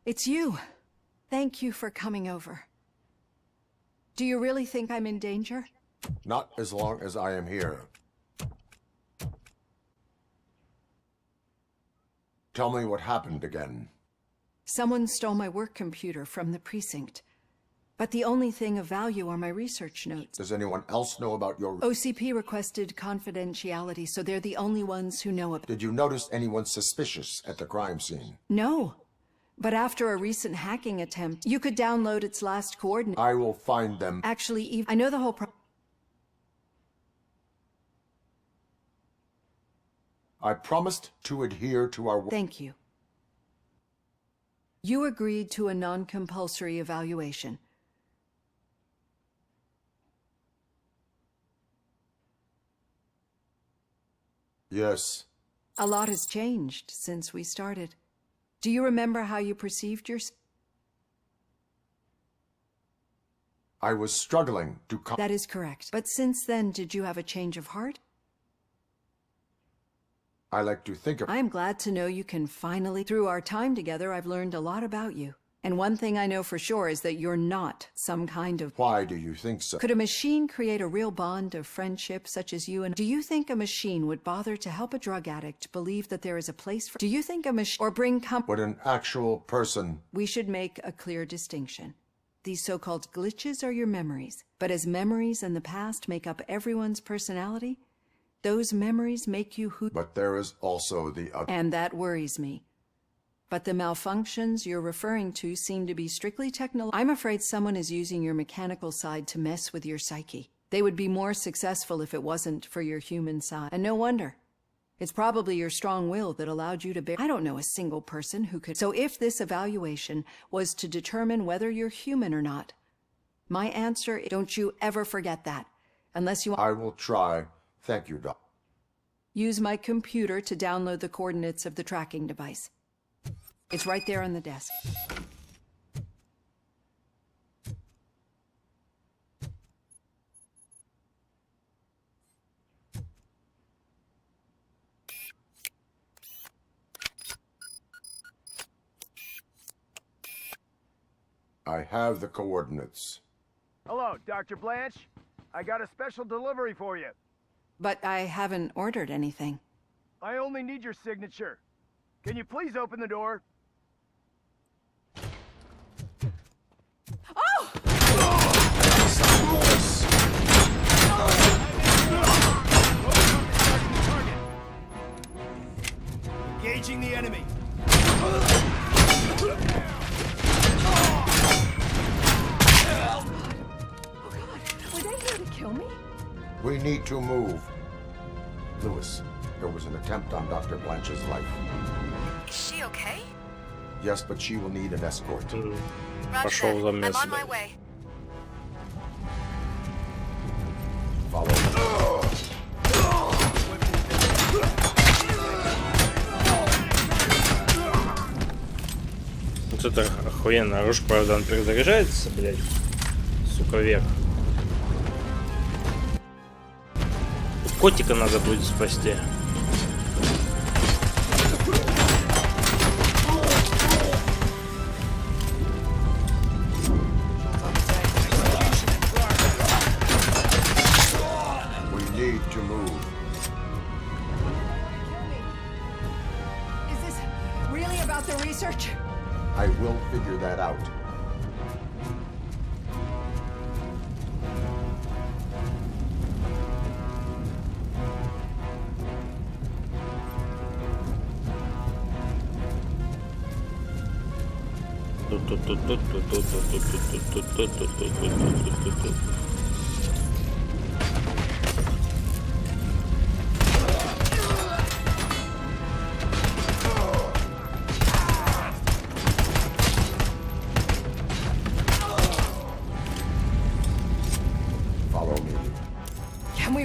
Speaker 10: It's you. Thank you for coming over. Do you really think I'm in danger?
Speaker 2: Not as long as I am here. Tell me what happened again.
Speaker 10: Someone stole my work computer from the precinct. But the only thing of value are my research notes.
Speaker 2: Does anyone else know about your...
Speaker 10: OCP requested confidentiality, so they're the only ones who know about...
Speaker 2: Did you notice anyone suspicious at the crime scene?
Speaker 10: No. But after a recent hacking attempt, you could download its last coordinate.
Speaker 2: I will find them.
Speaker 10: Actually, I know the whole
Speaker 2: I promised to adhere to our...
Speaker 10: Thank you. You agreed to a non-compulsory evaluation.
Speaker 2: Yes.
Speaker 10: A lot has changed since we started. Do you remember how you perceived yourself?
Speaker 2: I was struggling to...
Speaker 10: That is correct. But since then, did you have a change of heart?
Speaker 2: I like to think of...
Speaker 10: I am glad to know you can finally... Through our time together, I've learned a lot about you. And one thing I know for sure is that you're not some kind of...
Speaker 2: Why do you think so?
Speaker 10: Could a machine create a real bond of friendship such as you and... Do you think a machine would bother to help a drug addict believe that there is a place for... Do you think a machine... Or bring
Speaker 2: Would an actual person...
Speaker 10: We should make a clear distinction. These so-called glitches are your memories. But as memories in the past make up everyone's personality, those memories make you who...
Speaker 2: But there is also the other...
Speaker 10: And that worries me. But the malfunctions you're referring to seem to be strictly technological. I'm afraid someone is using your mechanical side to mess with your psyche. They would be more successful if it wasn't for your human side. And no wonder. It's probably your strong will that allowed you to bear... I don't know a single person who could... So if this evaluation was to determine whether you're human or not, my answer is... Don't you ever forget that. Unless you...
Speaker 2: I will try. Thank you, Doc.
Speaker 10: Use my computer to download the coordinates of the tracking device. It's right there on the desk.
Speaker 2: I have the coordinates.
Speaker 16: Hello, Dr. Blanche. I got a special delivery for you.
Speaker 10: But I haven't ordered anything.
Speaker 16: I only need your signature. Can you please open the door?
Speaker 10: Oh!
Speaker 16: Engaging the enemy.
Speaker 10: Were they here to kill me?
Speaker 2: We need to move. Lewis, there was an attempt on Dr. Blanche's life.
Speaker 9: Is she okay?
Speaker 2: Yes, but she will need an escort.
Speaker 9: Roger that. I'm on my way.
Speaker 2: Follow me.
Speaker 1: Вот это охуенно. Оружие, правда, он перезаряжается, блядь. Сука, век. Котика надо будет спасти.
Speaker 2: I will figure that out.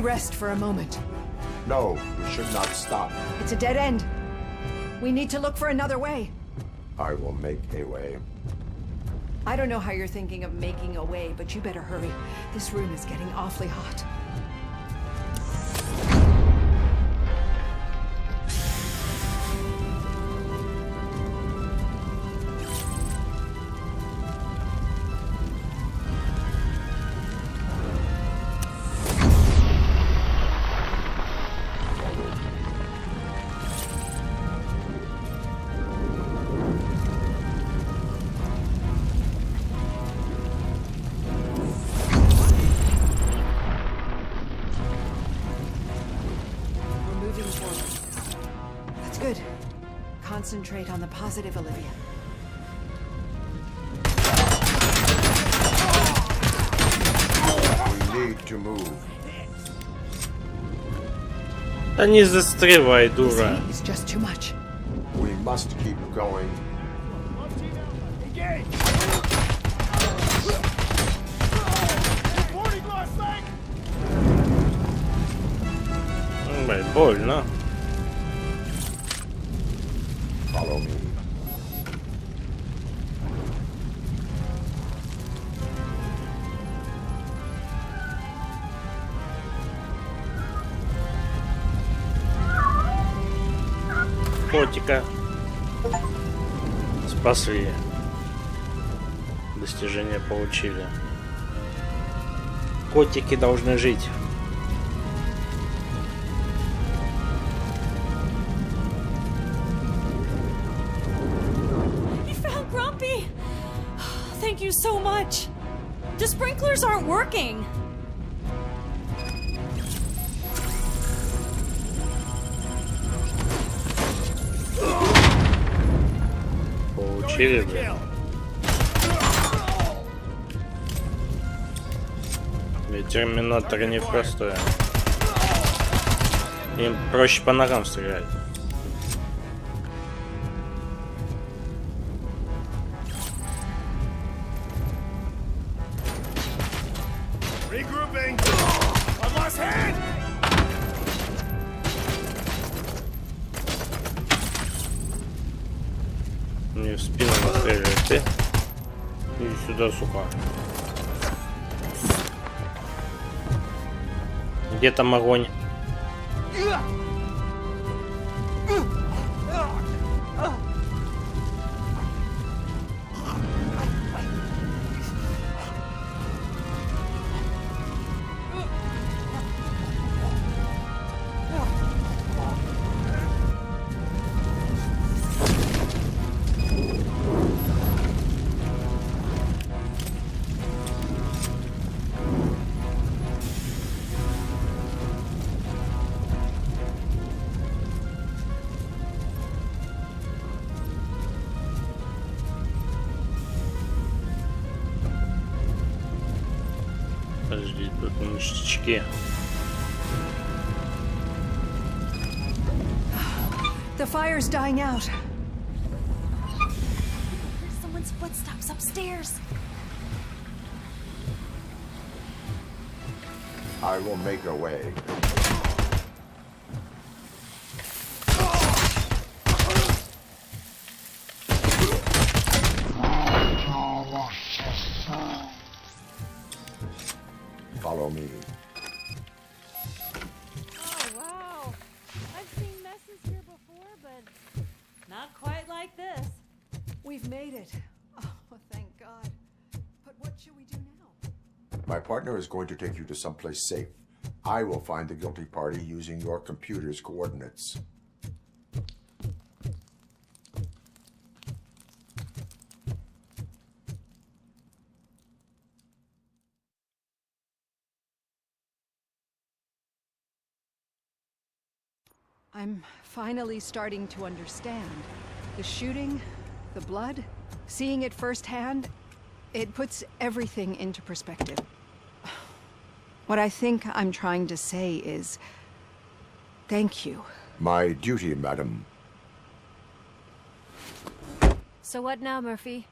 Speaker 10: Rest for a moment.
Speaker 2: No, we should not stop.
Speaker 10: It's a dead end. We need to look for another way.
Speaker 2: I will make a way.
Speaker 10: I don't know how you're thinking of making a way, but you better hurry. This room is getting awfully hot. Good. Concentrate on the positive, Olivia.
Speaker 2: We need to move.
Speaker 1: Да не застревай, дура.
Speaker 10: It's just too much.
Speaker 2: We must keep going.
Speaker 1: Блин, больно.
Speaker 2: Follow me.
Speaker 1: Котика спасли. Достижения получили. Котики должны жить.
Speaker 3: You found Grumpy! Thank you so much. The sprinklers aren't working.
Speaker 1: Получили, блин. Ведь терминатор непростой. Им проще по ногам стрелять.
Speaker 12: Regrouping. One last hand.
Speaker 1: Мне в спину настреливает, ты? Иди сюда, сука. Где там огонь? Подожди, тут ништячки.
Speaker 10: The fire's dying out.
Speaker 3: There's someone's footsteps upstairs.
Speaker 2: I will make a way. Follow me.
Speaker 3: Oh, wow. I've seen messes here before, but not quite like this.
Speaker 10: We've made it. Oh, thank God. But what should we do now?
Speaker 2: My partner is going to take you to someplace safe. I will find the guilty party using your computer's coordinates.
Speaker 10: I'm finally starting to understand. The shooting, the blood, seeing it firsthand, it puts everything into perspective. What I think I'm trying to say is, thank you.
Speaker 2: My duty, madam.
Speaker 21: So what now, Murphy?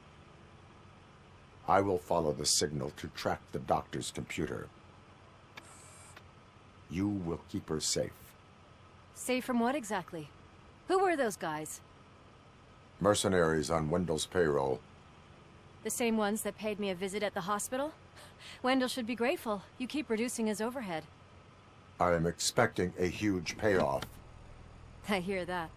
Speaker 2: I will follow the signal to track the doctor's computer. You will keep her safe.
Speaker 21: Safe from what exactly? Who were those guys?
Speaker 2: Mercenaries on Wendell's payroll.
Speaker 21: The same ones that paid me a visit at the hospital? Wendell should be grateful. You keep reducing his overhead.
Speaker 2: I am expecting a huge payoff.
Speaker 21: I hear that.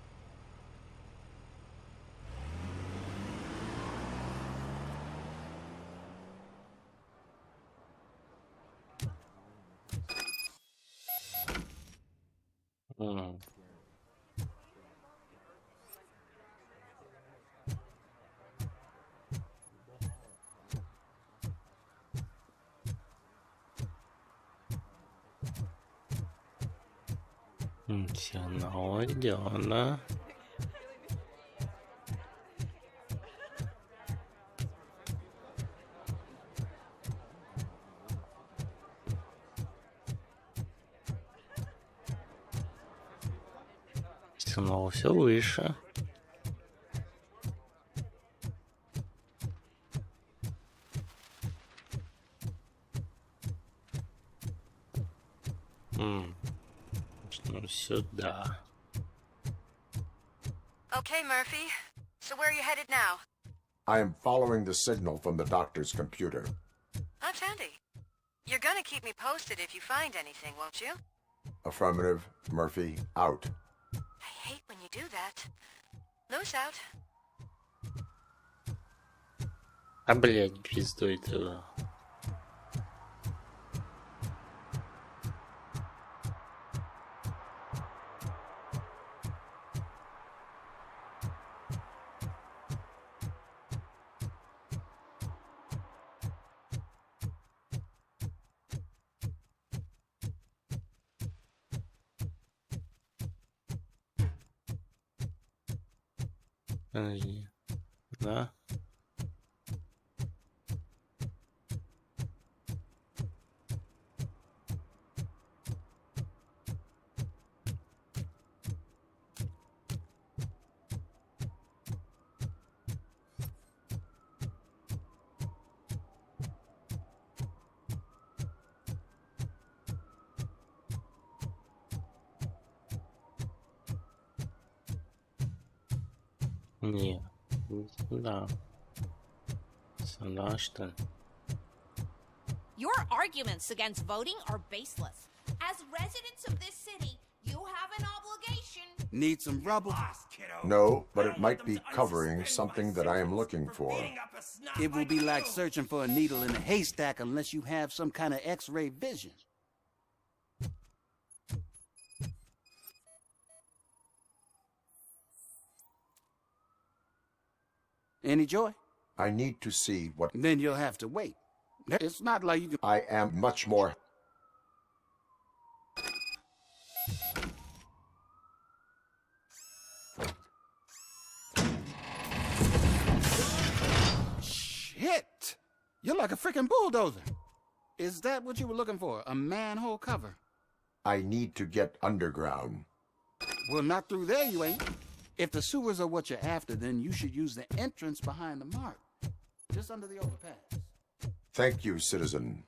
Speaker 1: Все наведено. Снова все выше. Ну, сюда.
Speaker 9: Okay, Murphy. So where are you headed now?
Speaker 2: I am following the signal from the doctor's computer.
Speaker 9: That's handy. You're gonna keep me posted if you find anything, won't you?
Speaker 2: Affirmative. Murphy, out.
Speaker 9: I hate when you do that. Loose out.
Speaker 1: А, блядь, пиздуй туда. Подожди. Да? Не, сюда. Сюда, что ли?
Speaker 17: Your arguments against voting are baseless. As residents of this city, you have an obligation.
Speaker 12: Need some rubble?
Speaker 2: No, but it might be covering something that I am looking for.
Speaker 12: It will be like searching for a needle in a haystack unless you have some kind of X-ray vision. Any joy?
Speaker 2: I need to see what...
Speaker 12: Then you'll have to wait. It's not like you can...
Speaker 2: I am much more...
Speaker 12: Shit! You're like a freaking bulldozer. Is that what you were looking for? A manhole cover?
Speaker 2: I need to get underground.
Speaker 12: Well, not through there, you ain't. If the sewers are what you're after, then you should use the entrance behind the mark. Just under the overpass.
Speaker 2: Thank you, citizen.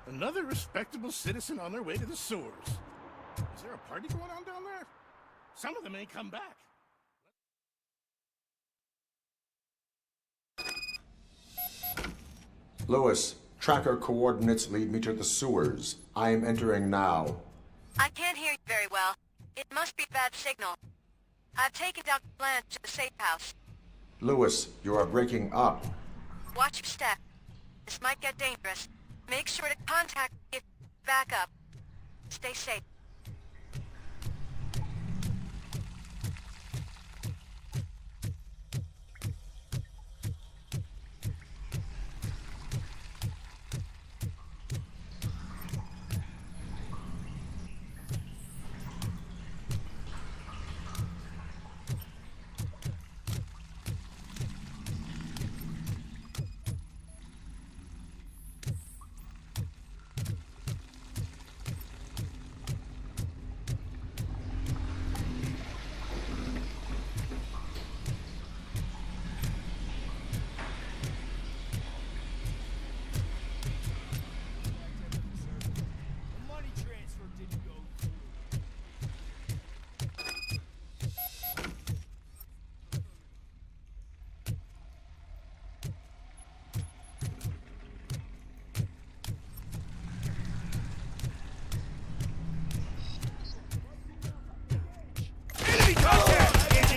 Speaker 18: Another respectable citizen on their way to the sewers. Is there a party going on down there? Some of them ain't come back.
Speaker 2: Lewis, tracker coordinates lead me to the sewers. I am entering now.
Speaker 9: I can't hear you very well. It must be a bad signal. I've taken down the plan to the safe house.
Speaker 2: Lewis, you are breaking up.
Speaker 9: Watch your step. This might get dangerous. Make sure to contact me if you back up. Stay safe.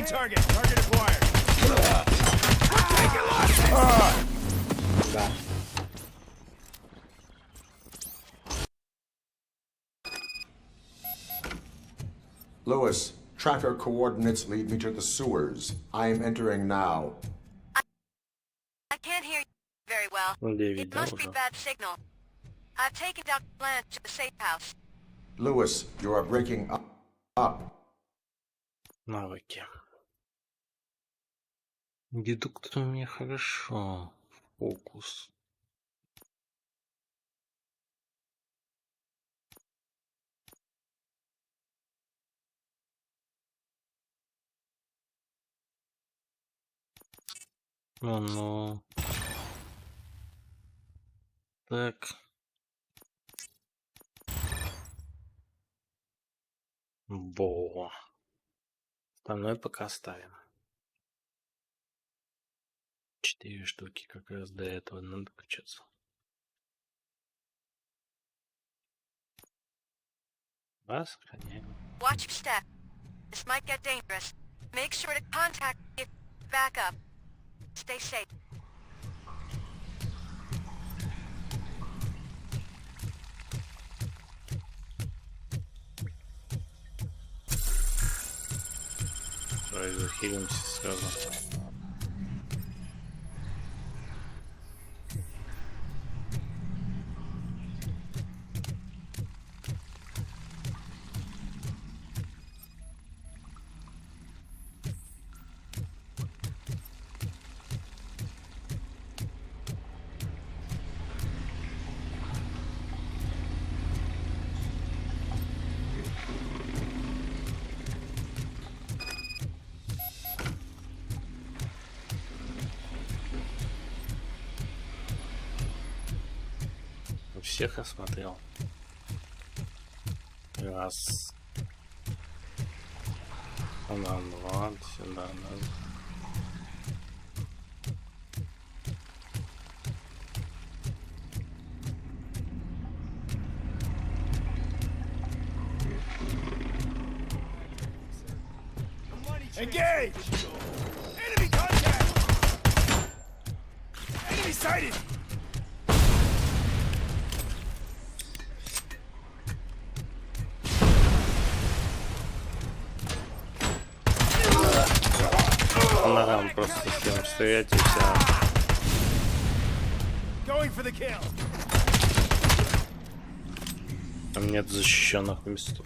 Speaker 16: Target acquired. We're taking losses.
Speaker 1: Да.
Speaker 2: Lewis, tracker coordinates lead me to the sewers. I am entering now.
Speaker 9: I can't hear you very well.
Speaker 1: Он где
Speaker 9: It
Speaker 1: видел
Speaker 9: must be
Speaker 1: уже.
Speaker 9: bad signal. I've taken Dr. Blanche to the safe house.
Speaker 2: Lewis, you are breaking up.
Speaker 1: Навыки. Дедуктор у меня хорошо. Фокус. Ну. Так. Во. Остальное пока оставим. 4 штуки как раз до этого надо качаться. Да, сохраняем.
Speaker 9: Watch your step. This might get dangerous. Make sure to contact if back up. Stay safe.
Speaker 1: Давай захилимся сразу. Всех осмотрел. Раз. Она, два, сюда, надо.
Speaker 12: Engage! Enemy contact! Enemy sighted!
Speaker 1: Ногам просто всем стоять и все. Там нет защищенных мест.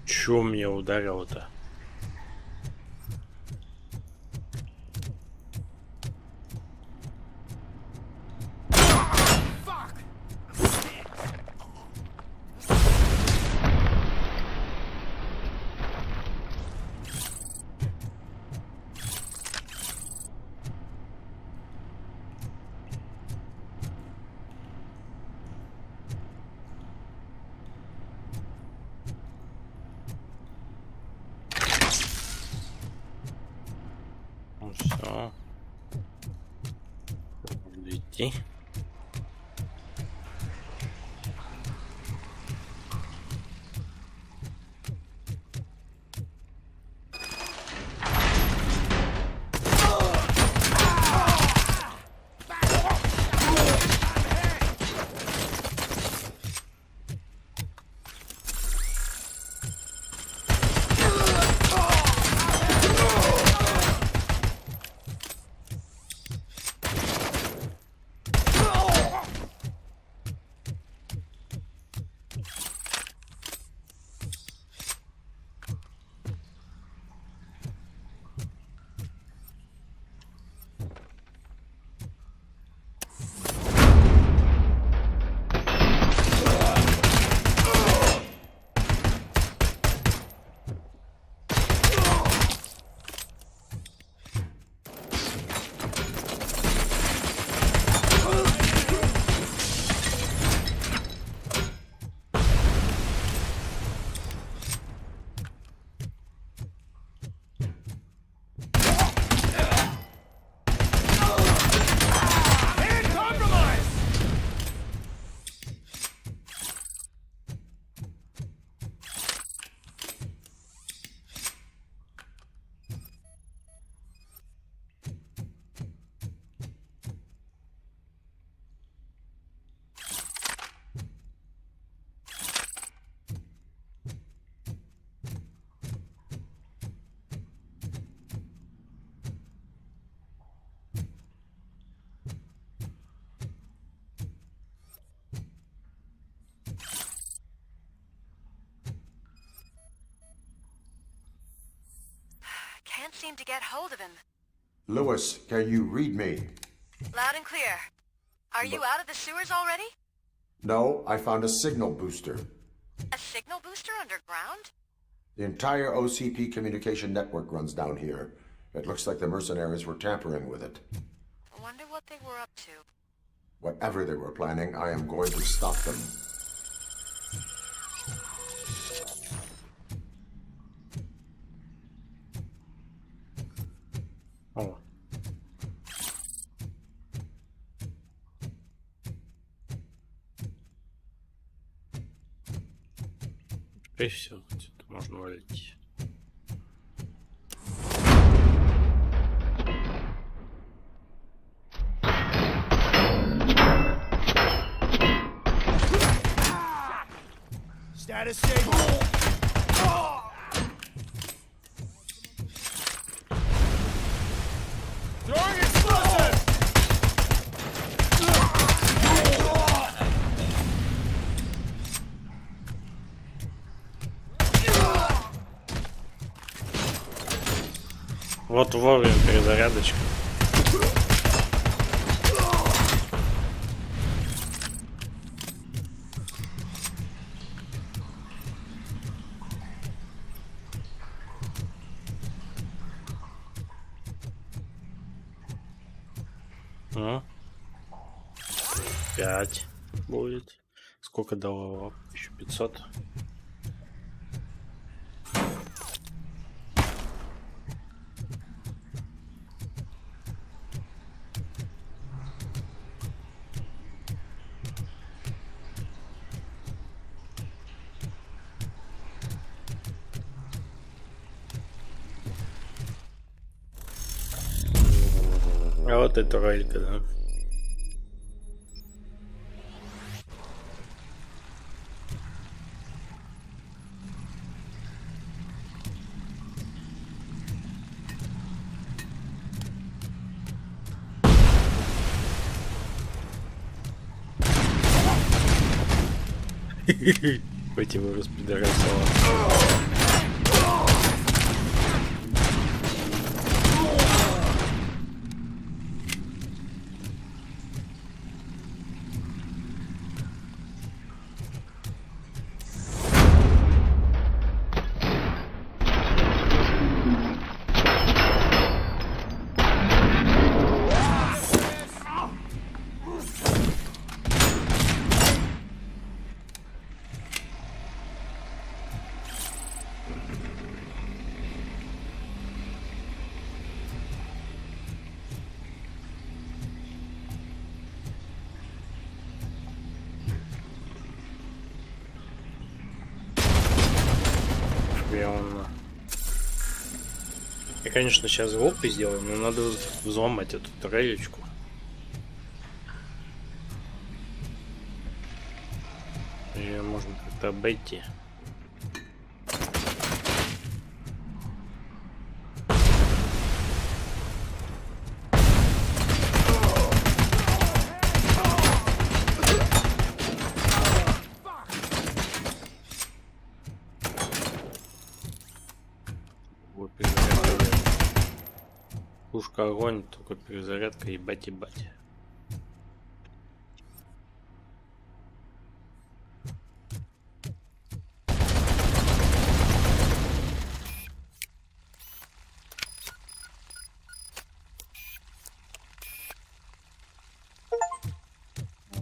Speaker 1: Чё меня ударило-то? Все. Буду идти.
Speaker 9: seem to get hold of him.
Speaker 2: Lewis, can you read me?
Speaker 9: Loud and clear. Are you out of the sewers already?
Speaker 2: No, I found a signal booster.
Speaker 9: A signal booster underground?
Speaker 2: The entire OCP communication network runs down here. It looks like the mercenaries were tampering with it.
Speaker 9: I wonder what they were up to.
Speaker 2: Whatever they were planning, I am going to stop them.
Speaker 1: О. Теперь все, это можно валить.
Speaker 12: Status stable. Throwing explosives!
Speaker 1: Вот вовремя перезарядочка. Ну, 5 будет. Сколько дало? 1500. А вот эта релька, да. Хоть его распидорасило. Я, конечно, сейчас глупо сделаю, но надо взломать эту турелечку. Ее можно как-то обойти. Пушка огонь, только перезарядка, ебать.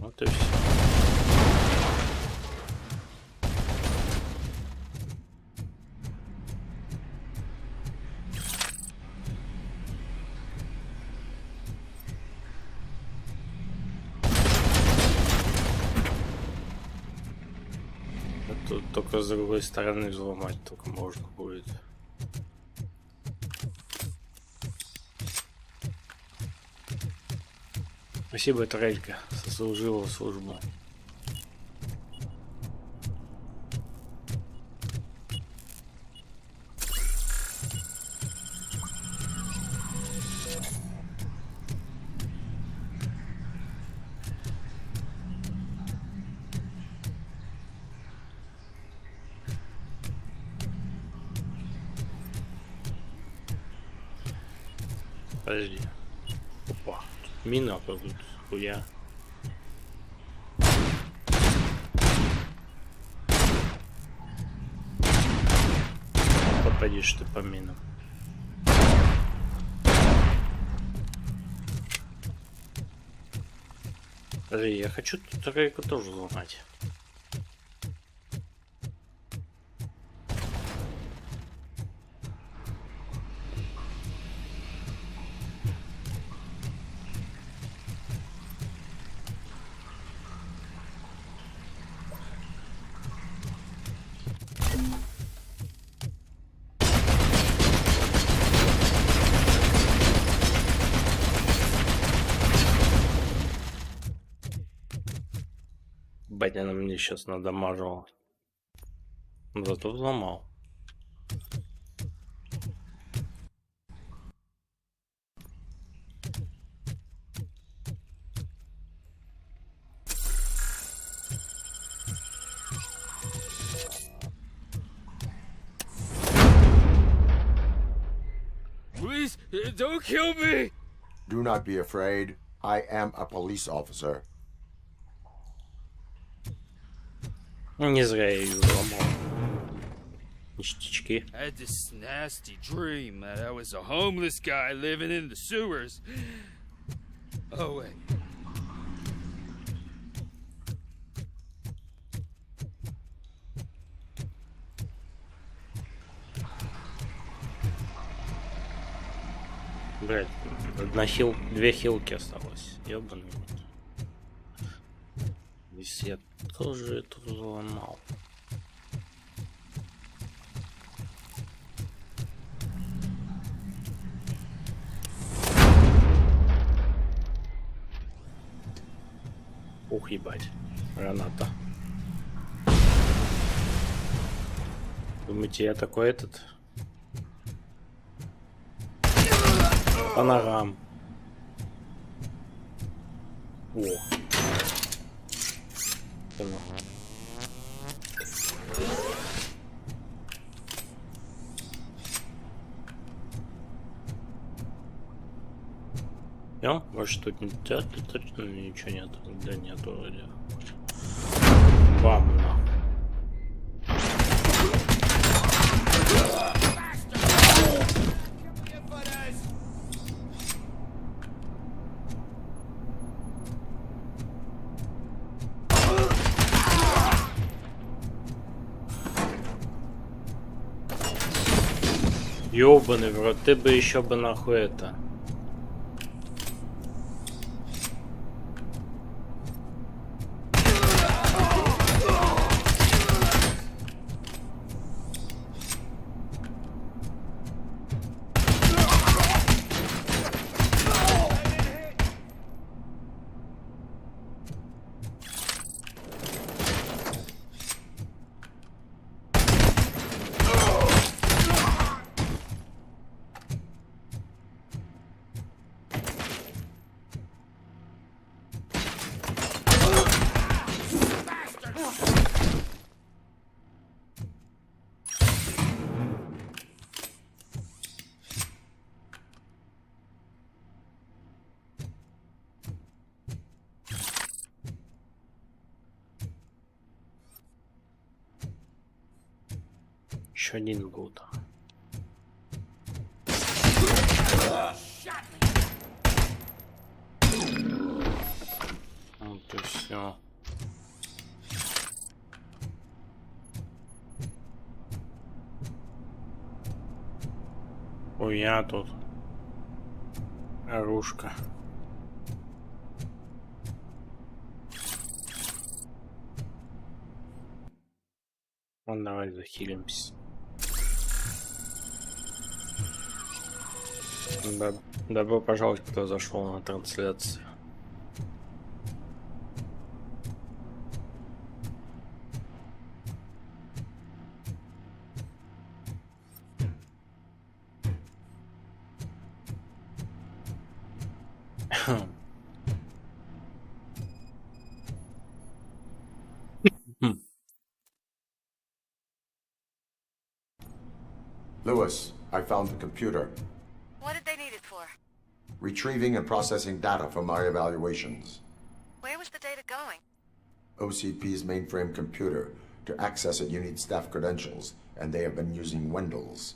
Speaker 1: Вот и все. Тут только с другой стороны взломать только можно будет. Спасибо, Трелька, сослужила службу. Подожди. Опа. Тут мина, как тут хуя. Попадешь ты по минам. Подожди, я хочу тут рейку тоже взломать. Бать, она мне сейчас надамажила. Зато взломал.
Speaker 7: Please, don't kill me!
Speaker 2: Do not be afraid. I am a police officer.
Speaker 1: Не зря я ее взломал. Ништячки.
Speaker 7: I had this nasty dream that I was a homeless guy living in the sewers. Oh, wait.
Speaker 1: Блять, две хилки осталось. Ёбаный. Здесь я тоже это взломал. Ух, ебать. Граната. Думаете, я такой этот? По ногам. О. Я? Может, тут не точно ничего нет? Да нет, вроде. Бам, нахуй. Ёбаный в рот, ты бы еще бы нахуй это. Еще один был там. Вот и все. Ой, я тут. Оружка. Ну, давай захилимся. Добро пожаловать, кто зашел на трансляцию.
Speaker 2: Lewis, I found the computer.
Speaker 9: What did they need it for?
Speaker 2: retrieving and processing data from my evaluations.
Speaker 9: Where was the data going?
Speaker 2: OCP's mainframe computer. To access it, you need staff credentials, and they have been using Wendell's.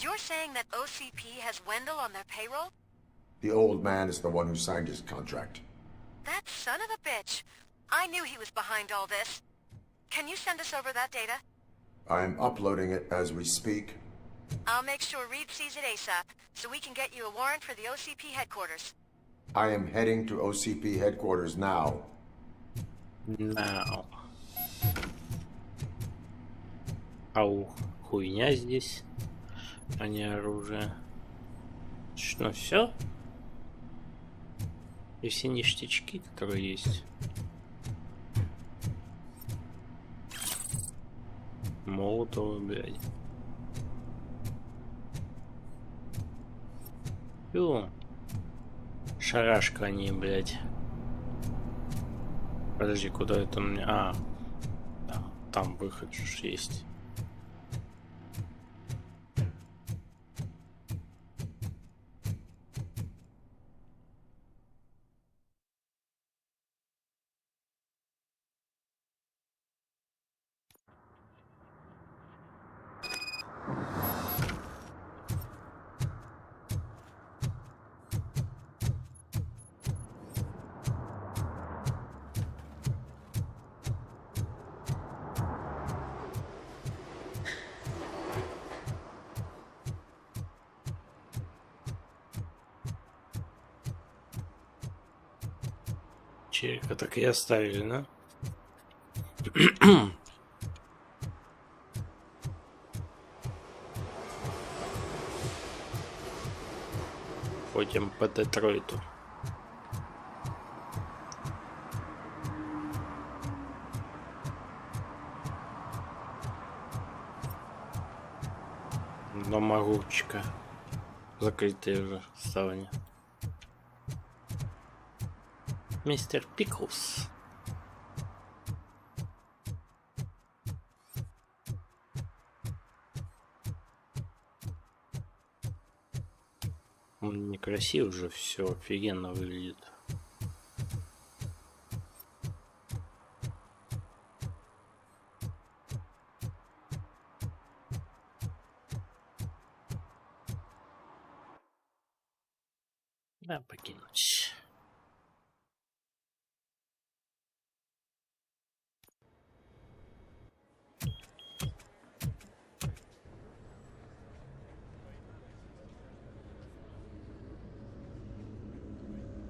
Speaker 9: You're saying that OCP has Wendell on their payroll?
Speaker 2: The old man is the one who signed his contract.
Speaker 9: That son of a bitch. I knew he was behind all this. Can you send us over that data?
Speaker 2: I'm uploading it as we speak.
Speaker 9: I'll make sure Reed sees it ASAP, so we can get you a warrant for the OCP headquarters.
Speaker 2: I am heading to OCP headquarters now.
Speaker 1: Now. Ау, хуйня здесь, а не оружие. Что, все? И все ништячки, которые есть. Молотова, блядь. Ё. Шарашка они, блядь. Подожди, куда это у меня? А, да, там выход же есть. Черика так и оставили, да? Ходим по Детройту. Дом огурчика. Закрытые уже ставни. Мистер Пиклс. Он некрасиво уже, все офигенно выглядит. Да, покинуть.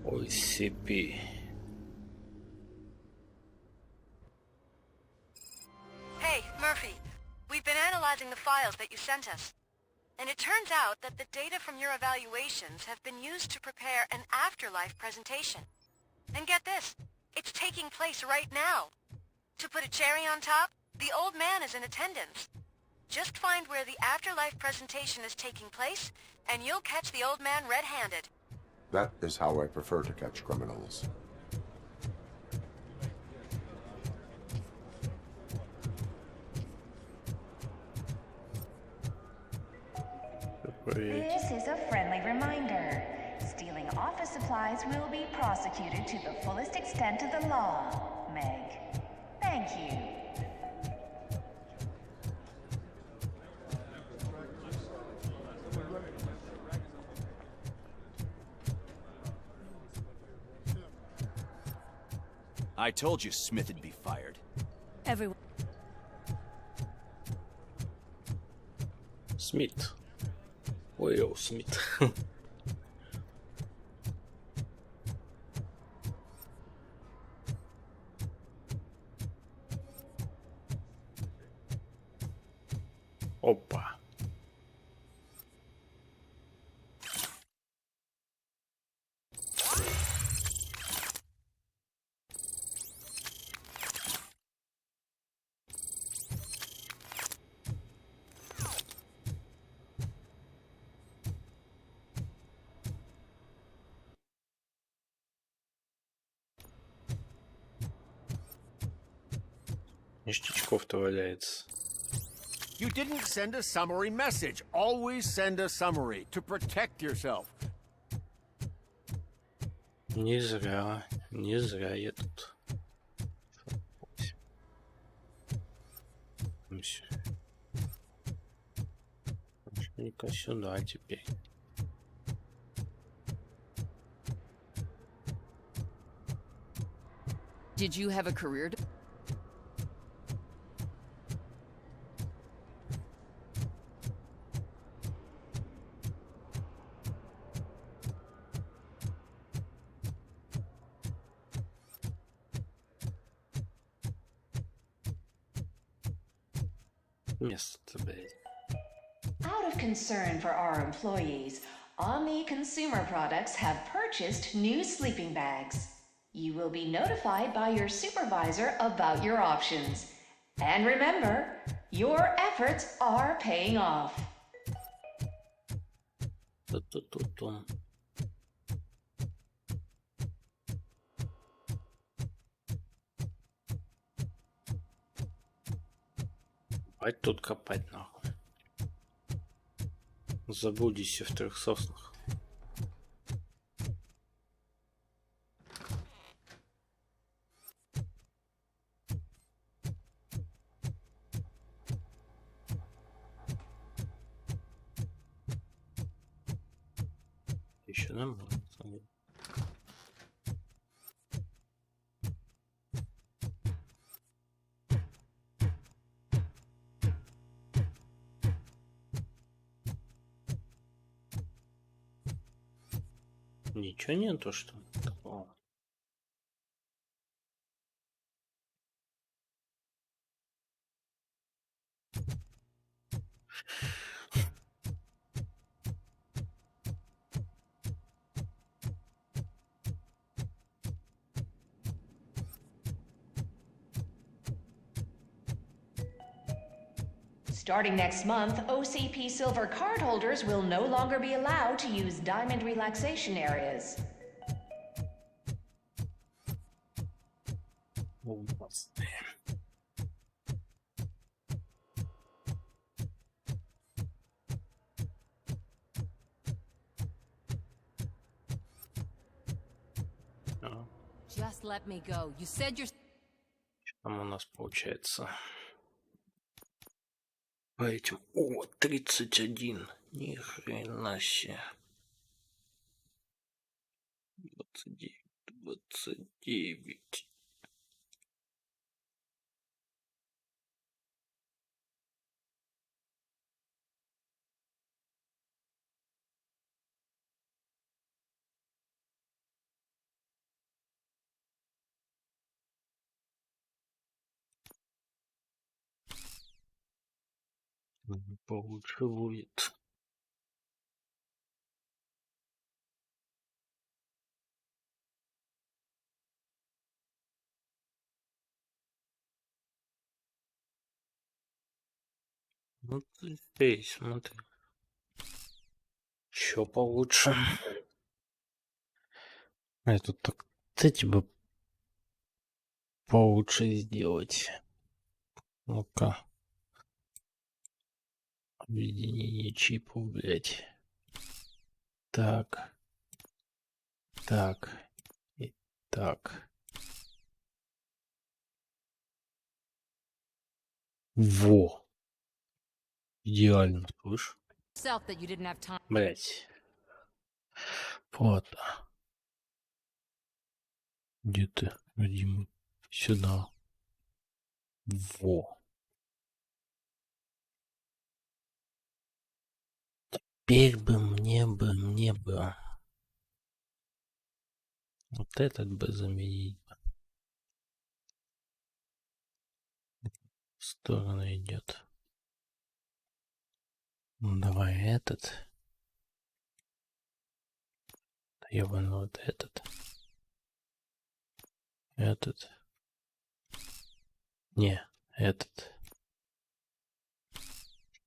Speaker 1: OCP.
Speaker 9: Hey, Murphy. We've been analyzing the files that you sent us. And it turns out that the data from your evaluations have been used to prepare an afterlife presentation. And get this, it's taking place right now. To put a cherry on top, the old man is in attendance. Just find where the afterlife presentation is taking place, and you'll catch the old man red-handed.
Speaker 2: That is how I prefer to catch criminals.
Speaker 4: This is a friendly reminder. Stealing office supplies will be prosecuted to the fullest extent of the law, Meg. Thank you.
Speaker 13: I told you Smith'd be fired.
Speaker 3: Everyone.
Speaker 1: Смит. Уилл Смит. Опа. Ништячков-то валяется.
Speaker 20: You didn't send a summary message. Always send a summary to protect yourself.
Speaker 1: Не зря я тут. Пошли-ка сюда теперь.
Speaker 10: Did you have a career?
Speaker 4: Out of concern for our employees, Omni Consumer Products have purchased new sleeping bags. You will be notified by your supervisor about your options. And remember, your efforts are paying off.
Speaker 1: Хватит тут копать нахуй. Заблудись в 3 соснах. Еще нам ничего нету, что такого.
Speaker 4: Starting next month, OCP Silver cardholders will no longer be allowed to use Diamond relaxation areas.
Speaker 21: Just let me go. You said you're...
Speaker 1: Там у нас получается по этим... О, 31. Ни хрена себе. 29. 29. Получше будет. Вот здесь, смотри. Еще получше. Это так, эти бы получше сделать. Ну-ка. Объединение чипов, блять. Так. Так. И так. Во. Идеально, слышь? Блять. Фото. Где ты, Вадим? Сюда. Во. Теперь бы мне бы. Вот этот бы заменить. В сторону идет. Ну, давай этот. Ебаный вот этот. Этот. Не, этот.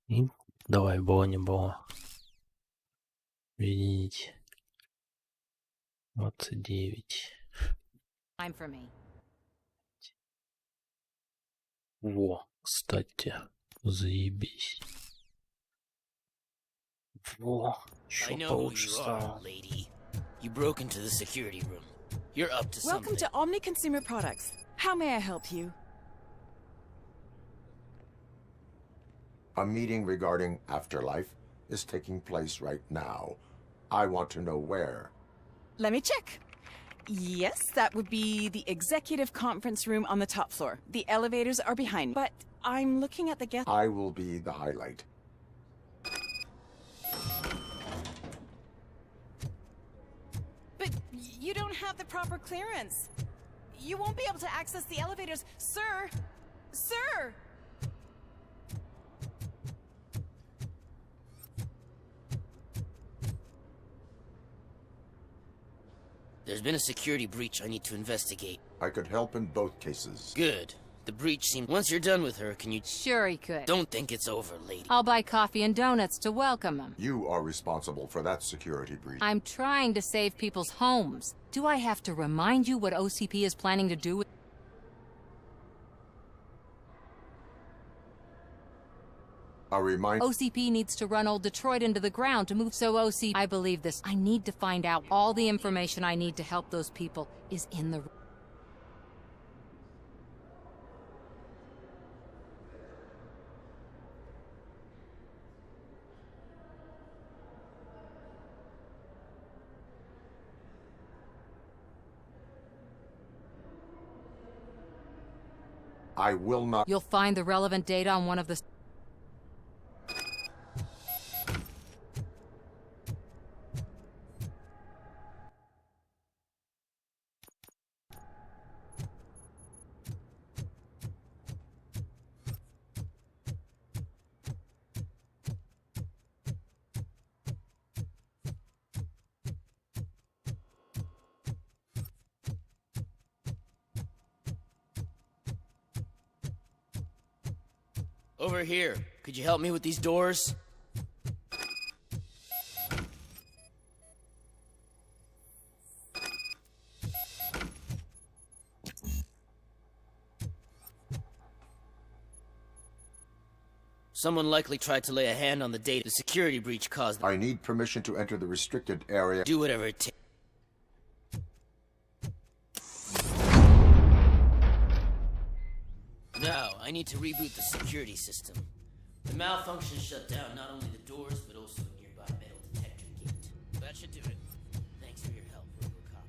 Speaker 1: И давай, было не было. Видите. 29. Во, кстати, заебись. Во, еще получше стало.
Speaker 5: You broke into the security room. You're up to
Speaker 15: Welcome
Speaker 5: something.
Speaker 15: to Omni Consumer Products. How may I help you?
Speaker 2: A meeting regarding afterlife is taking place right now. I want to know where.
Speaker 15: Let me check. Yes, that would be the executive conference room on the top floor. The elevators are behind, but I'm looking at the guest.
Speaker 2: I will be the highlight.
Speaker 15: But you don't have the proper clearance. You won't be able to access the elevators. Sir! Sir!
Speaker 5: There's been a security breach I need to investigate.
Speaker 2: I could help in both cases.
Speaker 5: Good. The breach seemed... Once you're done with her, can you...
Speaker 21: Sure he could.
Speaker 5: Don't think it's over, lady.
Speaker 21: I'll buy coffee and donuts to welcome him.
Speaker 2: You are responsible for that security breach.
Speaker 21: I'm trying to save people's homes. Do I have to remind you what OCP is planning to do with...
Speaker 2: A reminder.
Speaker 21: OCP needs to run old Detroit into the ground to move so OCP... I believe this. I need to find out all the information I need to help those people is in the...
Speaker 2: I will not...
Speaker 21: You'll find the relevant data on one of the...
Speaker 5: Over here. Could you help me with these doors? Someone likely tried to lay a hand on the data the security breach caused.
Speaker 2: I need permission to enter the restricted area.
Speaker 5: Do whatever it takes. Now, I need to reboot the security system. The malfunction shut down not only the doors, but also a nearby metal detector gate. That should do it. Thanks for your help, RoboCop.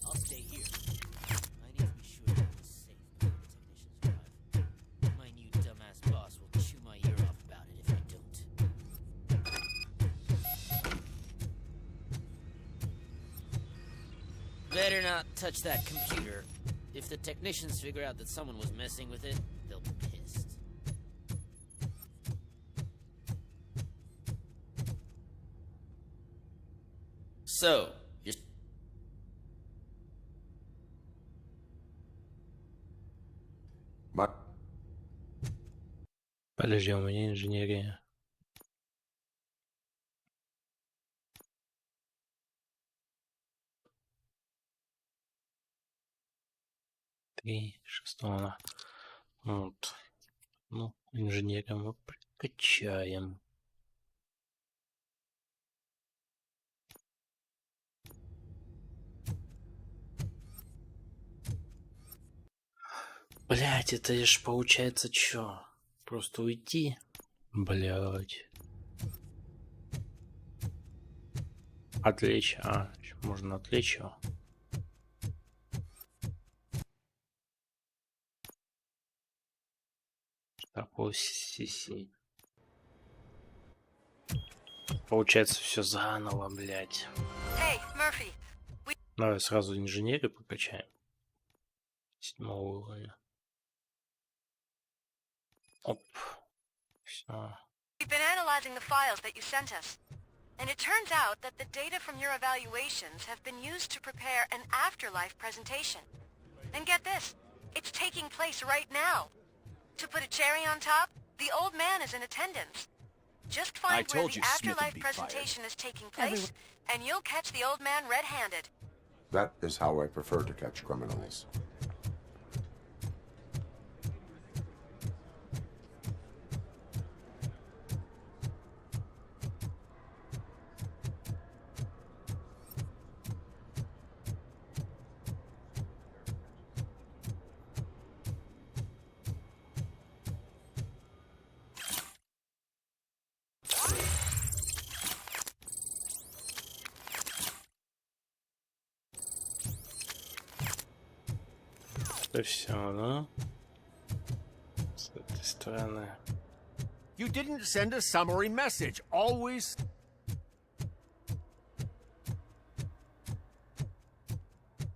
Speaker 5: I'll stay here. I need to be sure that it's safe before the technicians arrive. My new dumbass boss will chew my ear off about it if I don't. Better not touch that computer. If the technicians figure out that someone was messing with it, they'll be pissed. So, you're...
Speaker 1: Подожди, у меня инженерия. Три шестого. Вот. Ну, инженерия мы прокачаем. Блять, это лишь получается чё? Просто уйти? Блять. Отвлечь. А, можно отвлечь его. Си. Получается все заново, блять.
Speaker 9: Hey, Murphy.
Speaker 1: Давай сразу инженерию прокачаем. 7-го уровня. Оп. Все.
Speaker 9: We've been analyzing the files that you sent us. And it turns out that the data from your evaluations have been used to prepare an afterlife presentation. And get this, it's taking place right now. To put a cherry on top, the old man is in attendance. Just find where the afterlife presentation is taking place, and you'll catch the old man red-handed.
Speaker 2: That is how I prefer to catch criminals.
Speaker 1: Это все, да? С этой стороны.
Speaker 20: You didn't send a summary message. Always.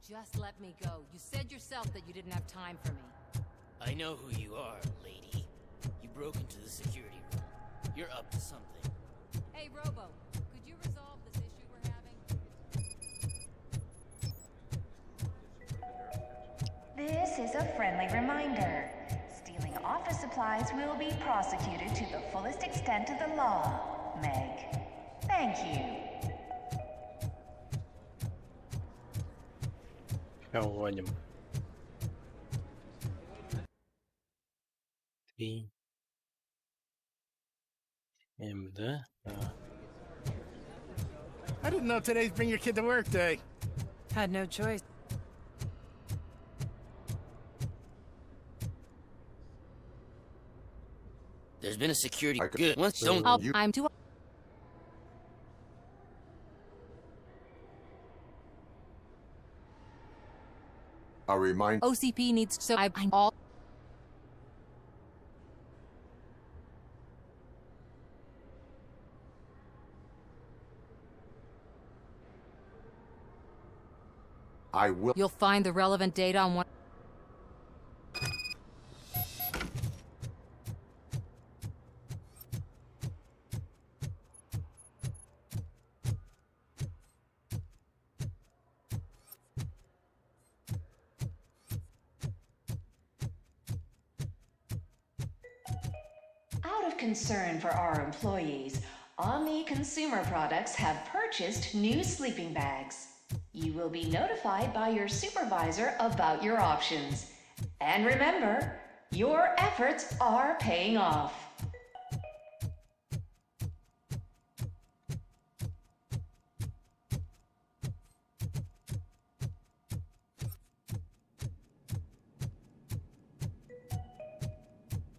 Speaker 21: Just let me go. You said yourself that you didn't have time for me.
Speaker 5: I know who you are, lady. You broke into the security room. You're up to something.
Speaker 21: Hey, Robo, could you resolve this issue we're having?
Speaker 4: This is a friendly reminder. Stealing office supplies will be prosecuted to the fullest extent of the law, Meg. Thank you.
Speaker 1: Уводим. 3. 7, да?
Speaker 18: I didn't know today's bring your kid to work day.
Speaker 6: Had no choice.
Speaker 5: There's been a security good. Once don't.
Speaker 21: I'm too.
Speaker 2: A reminder.
Speaker 21: OCP needs so I'm all.
Speaker 2: I will.
Speaker 21: You'll find the relevant data on one.
Speaker 4: Out of concern for our employees, Omni Consumer Products have purchased new sleeping bags. You will be notified by your supervisor about your options. And remember, your efforts are paying off.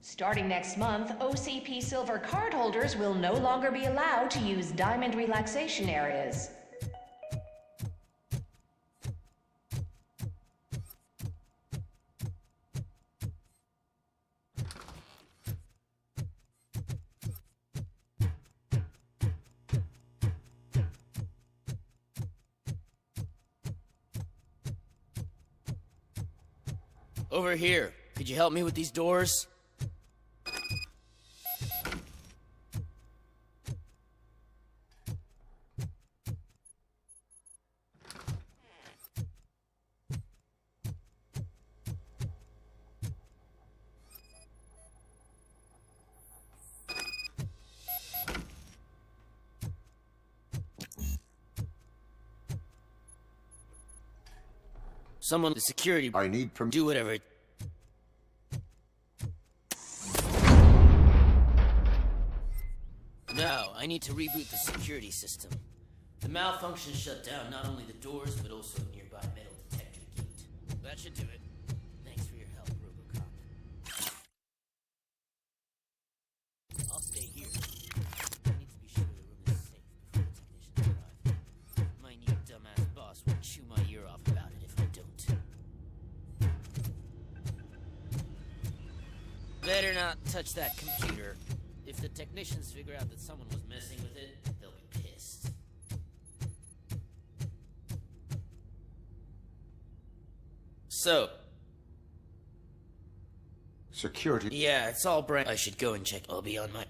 Speaker 4: Starting next month, OCP Silver cardholders will no longer be allowed to use diamond relaxation areas.
Speaker 5: Over here. Could you help me with these doors? Someone, the security.
Speaker 2: I need from.
Speaker 5: Do whatever. Now, I need to reboot the security system. The malfunction shut down not only the doors, but also a nearby metal detector gate. That should do it. Thanks for your help, RoboCop. I'll stay here. I need to be sure the room is safe before the technicians arrive. My new dumbass boss will chew my ear off about it if I don't. Better not touch that computer. If the technicians figure out that someone was messing with it, they'll be pissed. So.
Speaker 2: Security.
Speaker 5: Yeah, it's all brand. I should go and check. I'll be on my.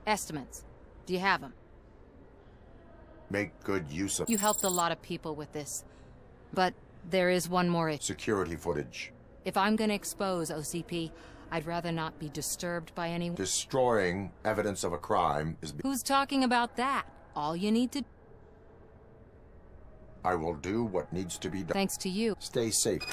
Speaker 21: Estimates. Do you have them?
Speaker 2: Make good use of...
Speaker 21: You helped a lot of people with this. But there is one more issue.
Speaker 2: Security footage.
Speaker 21: If I'm gonna expose OCP, I'd rather not be disturbed by anyone.
Speaker 2: Destroying evidence of a crime is...
Speaker 21: Who's talking about that? All you need to...
Speaker 2: I will do what needs to be done.
Speaker 21: Thanks to you.
Speaker 2: Stay safe.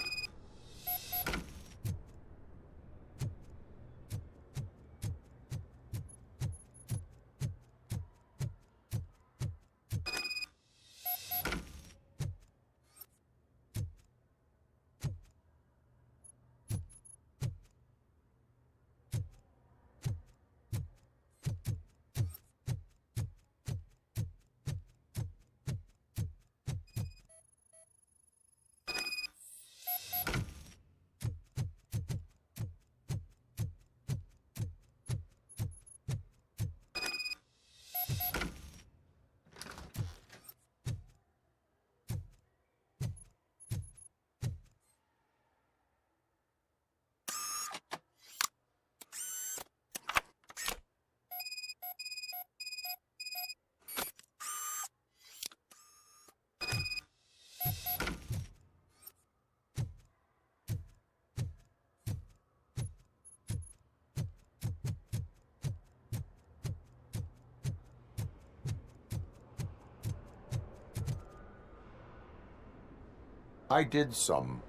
Speaker 2: I did some.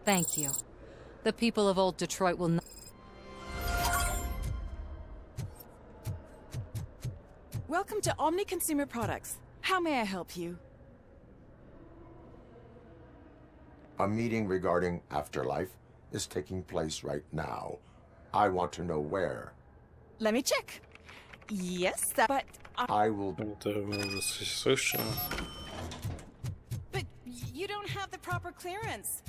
Speaker 21: Thank you. The people of old Detroit will not...
Speaker 15: Welcome to Omni Consumer Products. How may I help you?
Speaker 2: A meeting regarding afterlife is taking place right now. I want to know where.
Speaker 15: Let me check. Yes, but...
Speaker 2: I will...
Speaker 15: But you don't have the proper clearance.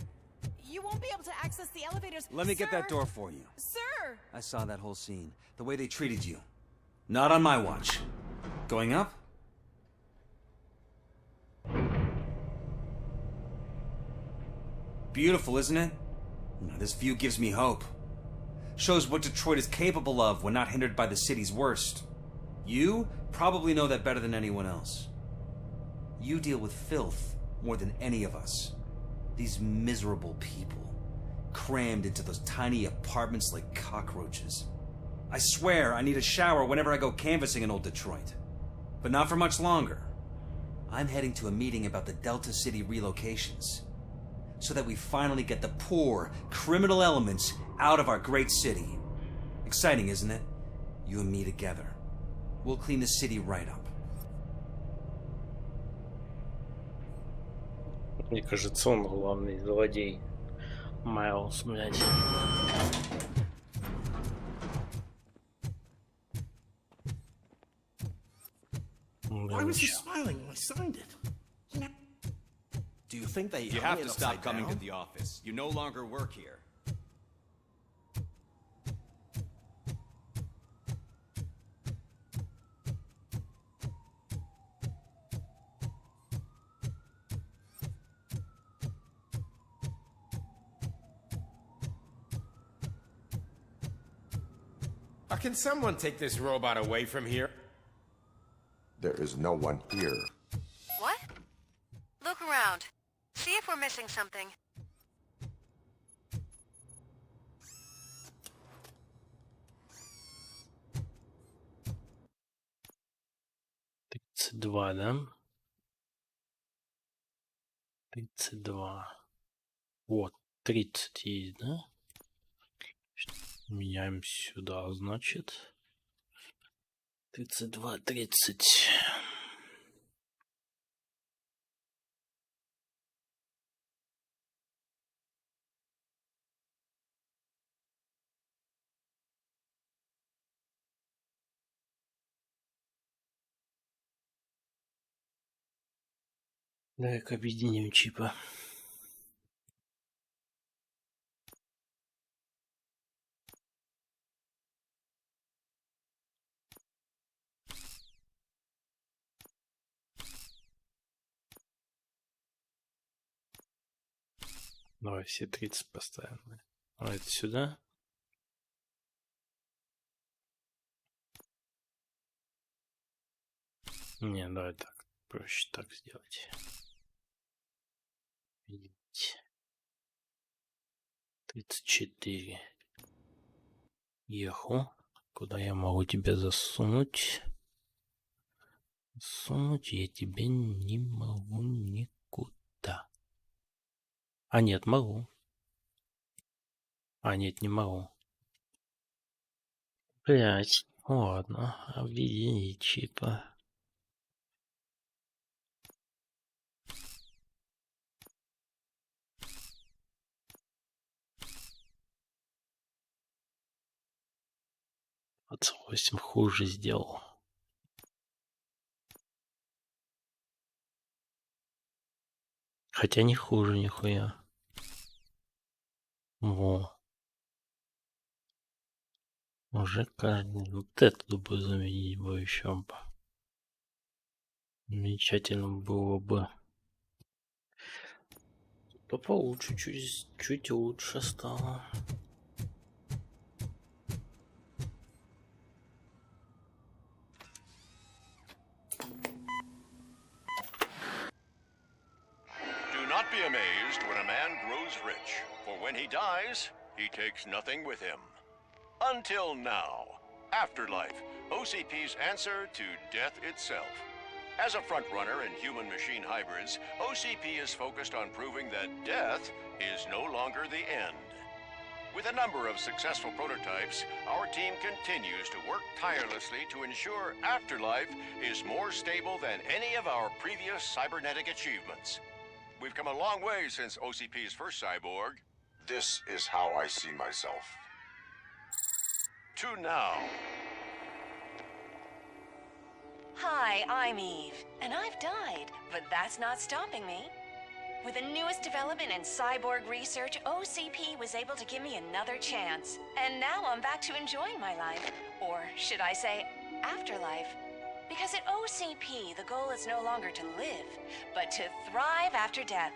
Speaker 15: You won't be able to access the elevators.
Speaker 13: Let me get that door for you.
Speaker 15: Sir!
Speaker 13: I saw that whole scene. The way they treated you. Not on my watch. Going up? Beautiful, isn't it? This view gives me hope. Shows what Detroit is capable of when not hindered by the city's worst. You probably know that better than anyone else. You deal with filth more than any of us. These miserable people, crammed into those tiny apartments like cockroaches. I swear I need a shower whenever I go canvassing in old Detroit. But not for much longer. I'm heading to a meeting about the Delta City relocations, so that we finally get the poor, criminal elements out of our great city. Exciting, isn't it? You and me together. We'll clean the city right up.
Speaker 1: Мне кажется, он главный злодей. Майлз, блядь.
Speaker 18: Why was he smiling when I signed it?
Speaker 13: Do you think they... You
Speaker 18: hung
Speaker 13: have
Speaker 18: it
Speaker 13: to stop
Speaker 18: upside
Speaker 13: coming to
Speaker 18: down?
Speaker 13: the office. You no longer work here.
Speaker 11: Can someone take this robot away from here?
Speaker 2: There is no one here.
Speaker 9: What? Look around. See if we're missing something.
Speaker 1: Два, да? 32. Вот, 30 есть, да? Меняем сюда, значит. 32, 30. Давай-ка объединим чипы. Давай все 30 поставим. А это сюда. Не, давай так. Проще так сделать. Видите. 34. Еху. Куда я могу тебя засунуть? Засунуть я тебя не могу никуда. А нет, могу. А нет, не могу. Блять. Ладно. Обведение чипа. От 8 хуже сделал. Хотя не хуже нихуя. Во. Уже каждый. Вот это бы заменить бы еще бы. Замечательно было бы. То получше, чуть лучше стало.
Speaker 8: Do not be amazed when a man grows rich, for when he dies, he takes nothing with him. Until now. Afterlife, OCP's answer to death itself. As a frontrunner in human-machine hybrids, OCP is focused on proving that death is no longer the end. With a number of successful prototypes, our team continues to work tirelessly to ensure Afterlife is more stable than any of our previous cybernetic achievements. We've come a long way since OCP's first cyborg.
Speaker 2: This is how I see myself.
Speaker 8: To now.
Speaker 9: Hi, I'm Eve, and I've died, but that's not stopping me. With the newest development in cyborg research, OCP was able to give me another chance. And now I'm back to enjoying my life. Or should I say, afterlife. Because at OCP, the goal is no longer to live, but to thrive after death.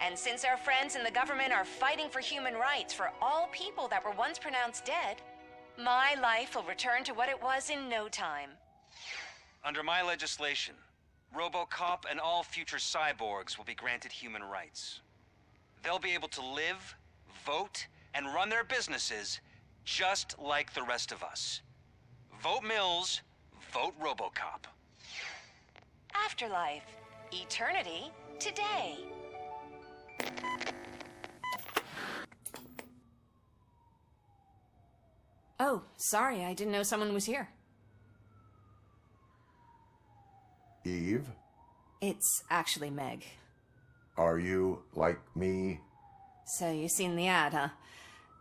Speaker 9: And since our friends in the government are fighting for human rights for all people that were once pronounced dead, my life will return to what it was in no time.
Speaker 13: Under my legislation, RoboCop and all future cyborgs will be granted human rights. They'll be able to live, vote, and run their businesses just like the rest of us. Vote Mills, vote RoboCop.
Speaker 9: Afterlife. Eternity. Today. Oh, sorry, I didn't know someone was here.
Speaker 2: Eve?
Speaker 9: It's actually Meg.
Speaker 2: Are you like me?
Speaker 9: So you've seen the ad, huh?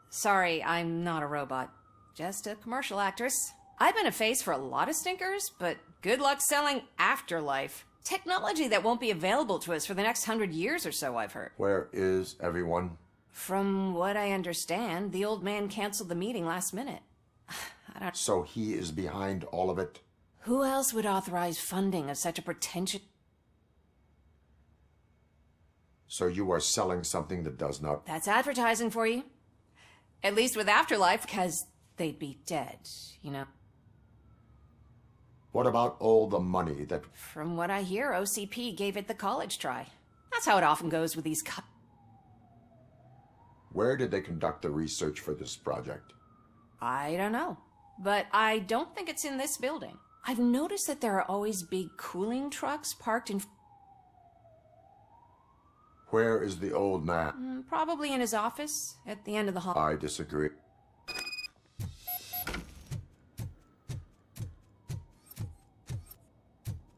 Speaker 9: Sorry, I'm not a robot. Just a commercial actress. I've been a face for a lot of stinkers, but good luck selling Afterlife. Technology that won't be available to us for the next 100 years or so, I've heard.
Speaker 2: Where is everyone?
Speaker 9: From what I understand, the old man canceled the meeting last minute. I don't...
Speaker 2: So he is behind all of it?
Speaker 9: Who else would authorize funding of such a pretentious...
Speaker 2: So you are selling something that does not...
Speaker 9: That's advertising for you. At least with Afterlife, because they'd be dead, you know.
Speaker 2: What about all the money that...
Speaker 9: From what I hear, OCP gave it the college try. That's how it often goes with these
Speaker 2: Where did they conduct the research for this project?
Speaker 9: I don't know. But I don't think it's in this building. I've noticed that there are always big cooling trucks parked in...
Speaker 2: Where is the old man?
Speaker 9: Probably in his office, at the end of the hall.
Speaker 2: I disagree.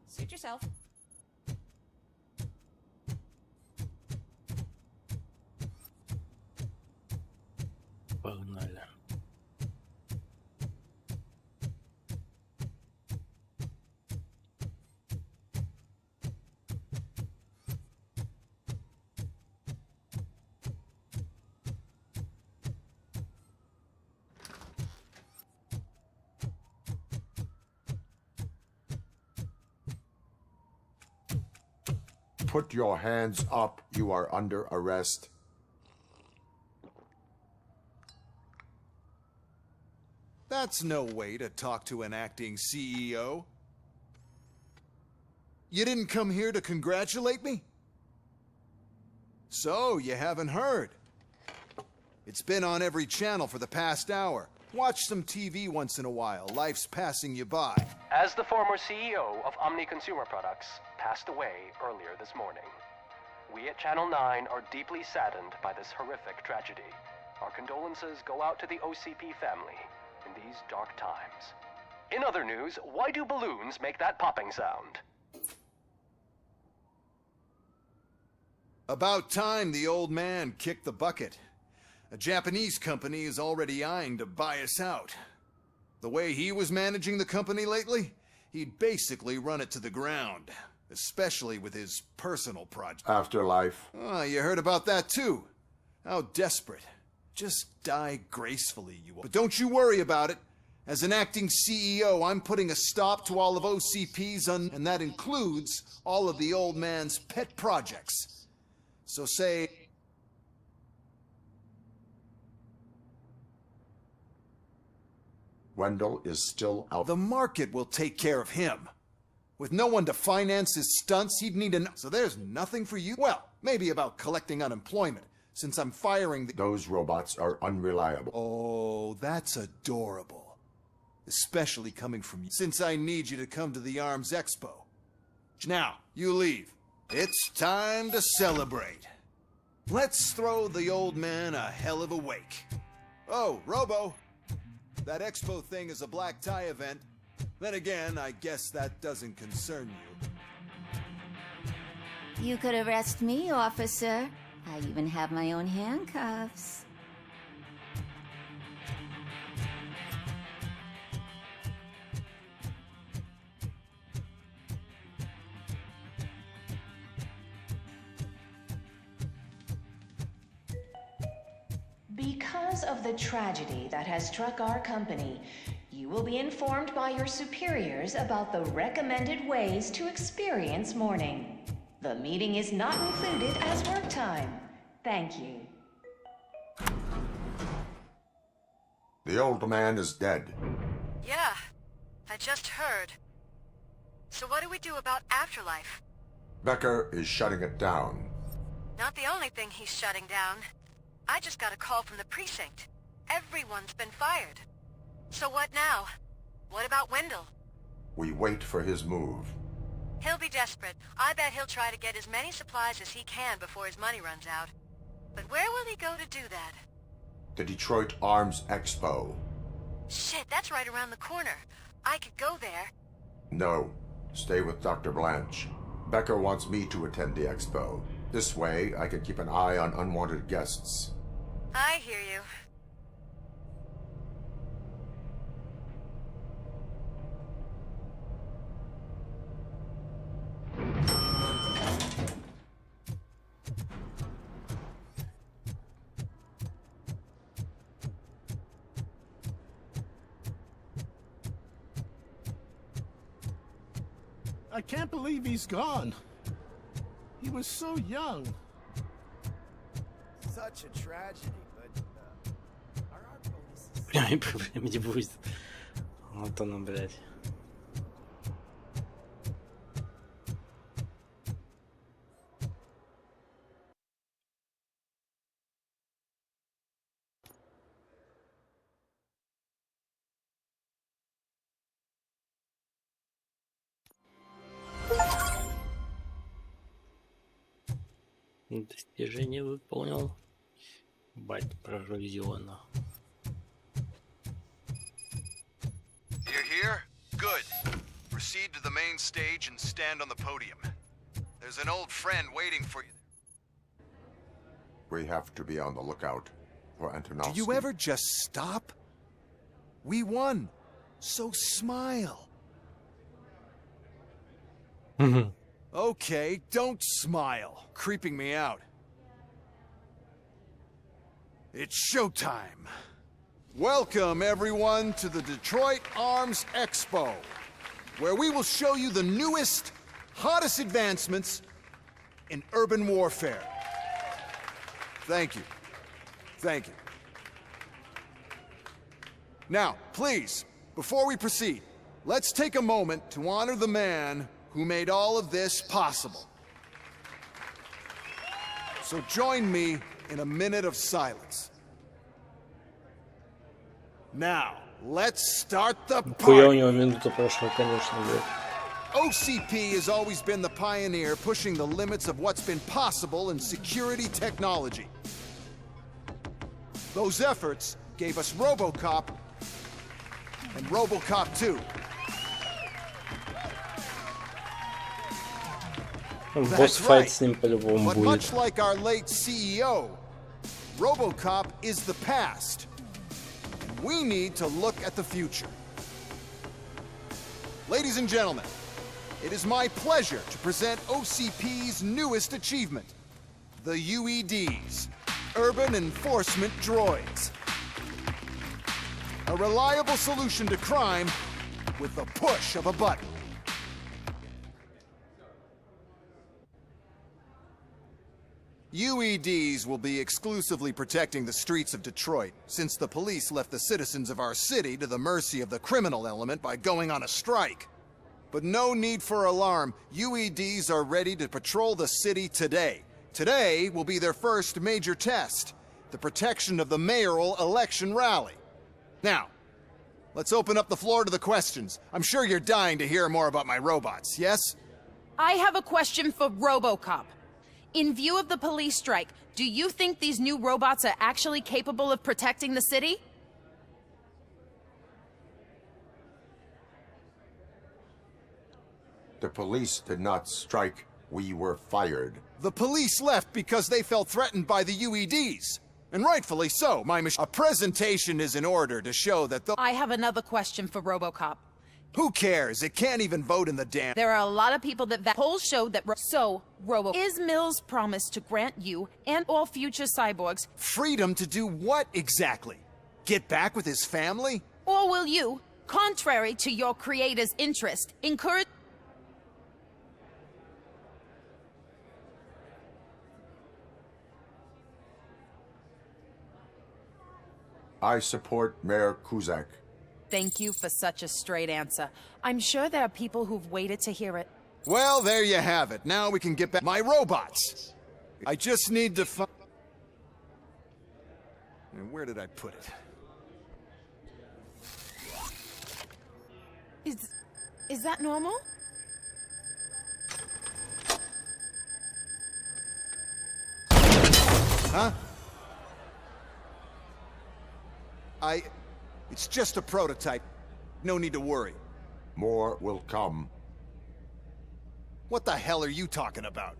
Speaker 9: Suit yourself.
Speaker 1: Погнали.
Speaker 2: Put your hands up. You are under arrest.
Speaker 12: That's no way to talk to an acting CEO.
Speaker 19: You didn't come here to congratulate me? So, you haven't heard. It's been on every channel for the past hour. Watch some TV once in a while. Life's passing you by.
Speaker 22: As the former CEO of Omni Consumer Products passed away earlier this morning, we at Channel 9 are deeply saddened by this horrific tragedy. Our condolences go out to the OCP family in these dark times. In other news, why do balloons make that popping sound?
Speaker 19: About time the old man kicked the bucket. A Japanese company is already eyeing to buy us out. The way he was managing the company lately, he'd basically run it to the ground. Especially with his personal project.
Speaker 2: Afterlife.
Speaker 19: Oh, you heard about that too. How desperate. Just die gracefully, you will. But don't you worry about it. As an acting CEO, I'm putting a stop to all of OCP's and that includes all of the old man's pet projects. So say...
Speaker 2: Wendell is still out.
Speaker 19: The market will take care of him. With no one to finance his stunts, he'd need an... So there's nothing for you? Well, maybe about collecting unemployment, since I'm firing the...
Speaker 2: Those robots are unreliable.
Speaker 19: Oh, that's adorable. Especially coming from you, since I need you to come to the Arms Expo. Now, you leave. It's time to celebrate. Let's throw the old man a hell of a wake. Oh, Robo. That expo thing is a black tie event. Then again, I guess that doesn't concern you.
Speaker 23: You could arrest me, officer. I even have my own handcuffs.
Speaker 4: Because of the tragedy that has struck our company, you will be informed by your superiors about the recommended ways to experience mourning. The meeting is not included as work time. Thank you.
Speaker 2: The old man is dead.
Speaker 9: Yeah, I just heard. So what do we do about afterlife?
Speaker 2: Becker is shutting it down.
Speaker 9: Not the only thing he's shutting down. I just got a call from the precinct. Everyone's been fired. So what now? What about Wendell?
Speaker 2: We wait for his move.
Speaker 9: He'll be desperate. I bet he'll try to get as many supplies as he can before his money runs out. But where will he go to do that?
Speaker 2: The Detroit Arms Expo.
Speaker 9: Shit, that's right around the corner. I could go there.
Speaker 2: No. Stay with Dr. Blanche. Becker wants me to attend the expo. This way, I can keep an eye on unwanted guests.
Speaker 9: I hear you.
Speaker 18: I can't believe he's gone. He was so young.
Speaker 16: Such a tragedy, but our bonuses...
Speaker 1: Прям проблем не будет. Вот оно, блядь. Достижение выполнил. Бать, прорвиона.
Speaker 16: You're here? Good. Proceed to the main stage and stand on the podium. There's an old friend waiting for you.
Speaker 2: We have to be on the lookout for Antonovsky.
Speaker 19: Do you ever just stop? We won. So smile. Okay, don't smile. Creeping me out. It's showtime. Welcome, everyone, to the Detroit Arms Expo, where we will show you the newest, hottest advancements in urban warfare. Thank you. Thank you. Now, please, before we proceed, let's take a moment to honor the man who made all of this possible. So join me in a minute of silence. Now, let's start the
Speaker 1: Хуя у
Speaker 19: party.
Speaker 1: него минута прошла, конечно, блядь.
Speaker 19: OCP has always been the pioneer pushing the limits of what's been possible in security technology. Those efforts gave us RoboCop and RoboCop 2.
Speaker 1: Босс-файт с ним по-любому
Speaker 19: But
Speaker 1: будет.
Speaker 19: much like our late CEO, RoboCop is the past. We need to look at the future. Ladies and gentlemen, it is my pleasure to present OCP's newest achievement, the UEDs, Urban Enforcement Droids. A reliable solution to crime with the push of a button. UEDs will be exclusively protecting the streets of Detroit, since the police left the citizens of our city to the mercy of the criminal element by going on a strike. But no need for alarm. UEDs are ready to patrol the city today. Today will be their first major test, the protection of the mayoral election rally. Now, let's open up the floor to the questions. I'm sure you're dying to hear more about my robots, yes?
Speaker 15: I have a question for RoboCop. In view of the police strike, do you think these new robots are actually capable of protecting the city?
Speaker 2: The police did not strike. We were fired.
Speaker 19: The police left because they felt threatened by the UEDs. And rightfully so. A presentation is in order to show that the—
Speaker 15: I have another question for RoboCop.
Speaker 19: Who cares? It can't even vote in the damn—
Speaker 15: There are a lot of people that polls show that Robo is Mills' promise to grant you and all future cyborgs
Speaker 19: freedom to do what exactly? Get back with his family?
Speaker 15: Or will you, contrary to your creator's interest, encourage—
Speaker 2: I support Mayor Kuzak.
Speaker 15: Thank you for such a straight answer. I'm sure there are people who've waited to hear it.
Speaker 19: Well, there you have it. Now we can get back— My robots! I just need to find— Where did I put it?
Speaker 15: Is that normal?
Speaker 19: Huh? It's just a prototype. No need to worry.
Speaker 2: More will come.
Speaker 19: What the hell are you talking about?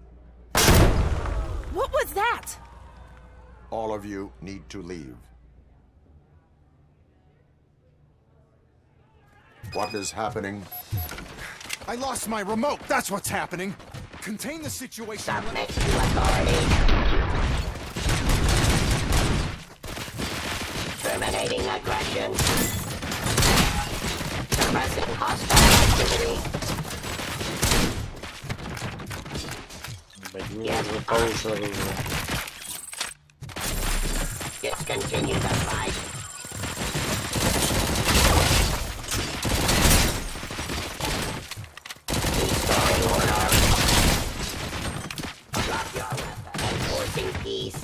Speaker 15: What was that?
Speaker 2: All of you need to leave. What is happening?
Speaker 19: I lost my remote. That's what's happening. Contain the situation.
Speaker 7: Submit to authority. Terminating aggression. Suppressing hostile activity. Discontinue the fight. Restoring order. Drop your weapon. Enforcing peace.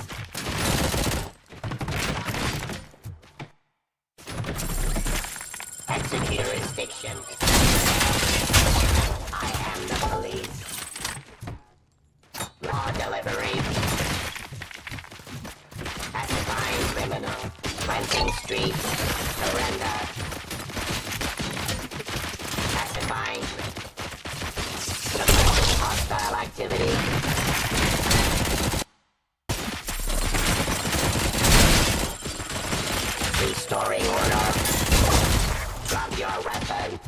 Speaker 7: Exit jurisdiction. I am the police. Law delivery. Pacifying criminal. Cleansing streets. Surrender. Pacifying. Suppressing hostile activity. Restoring order. Drop your weapon.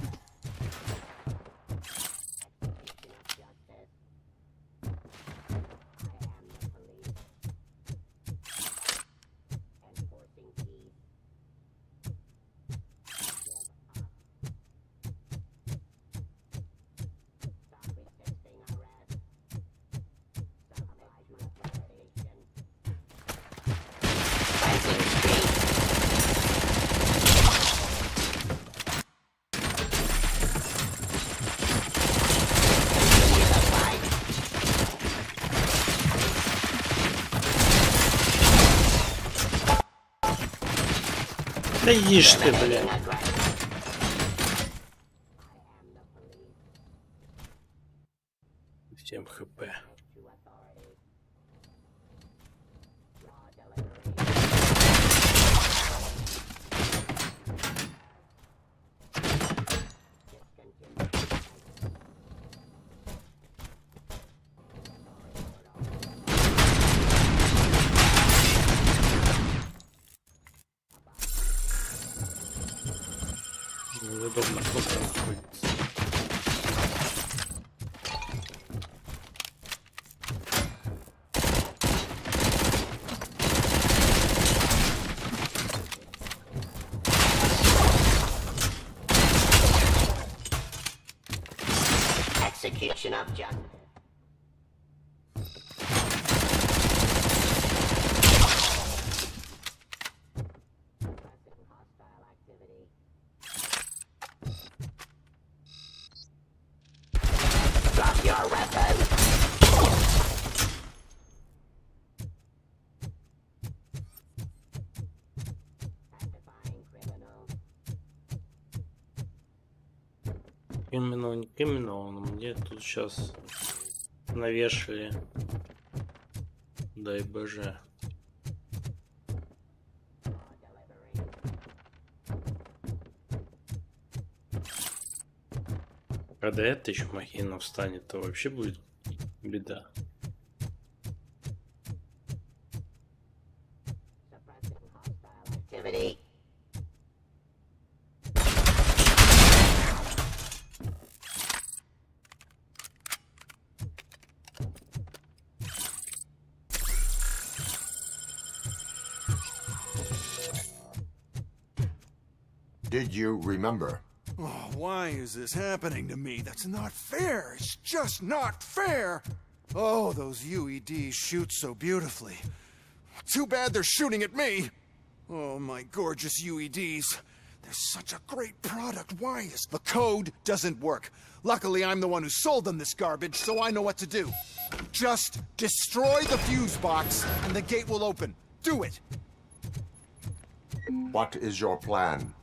Speaker 1: Да ешь ты, блин. 7 хп. Неудобно просто находится.
Speaker 7: Execution of John. Drop your weapon.
Speaker 1: Криминал, не криминал, но мне тут сейчас навешали. Дай боже. Когда это еще махина встанет, то вообще будет беда.
Speaker 7: Activity.
Speaker 2: Did you remember?
Speaker 19: Oh, why is this happening to me? That's not fair. It's just not fair. Oh, those UEDs shoot so beautifully. Too bad they're shooting at me. Oh, my gorgeous UEDs. They're such a great product. Why is... The code doesn't work. Luckily, I'm the one who sold them this garbage, so I know what to do. Just destroy the fuse box, and the gate will open. Do it.
Speaker 2: What is your plan?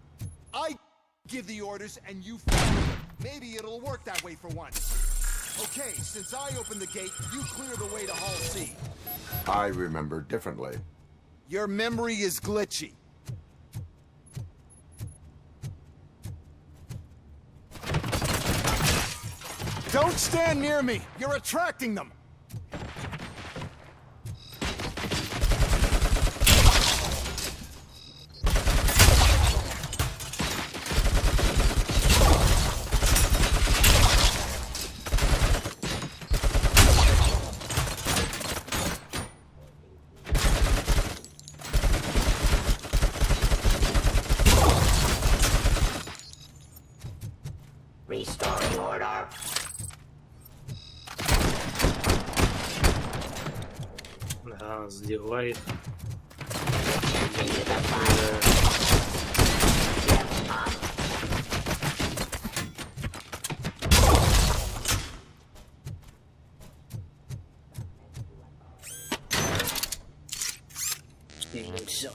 Speaker 19: I give the orders and you follow them. Maybe it'll work that way for once. Okay, since I opened the gate, you clear the way to Hall C.
Speaker 2: I remember differently.
Speaker 19: Your memory is glitchy. Don't stand near me! You're attracting them!
Speaker 7: Restoring order.
Speaker 1: Да, сделай. Все.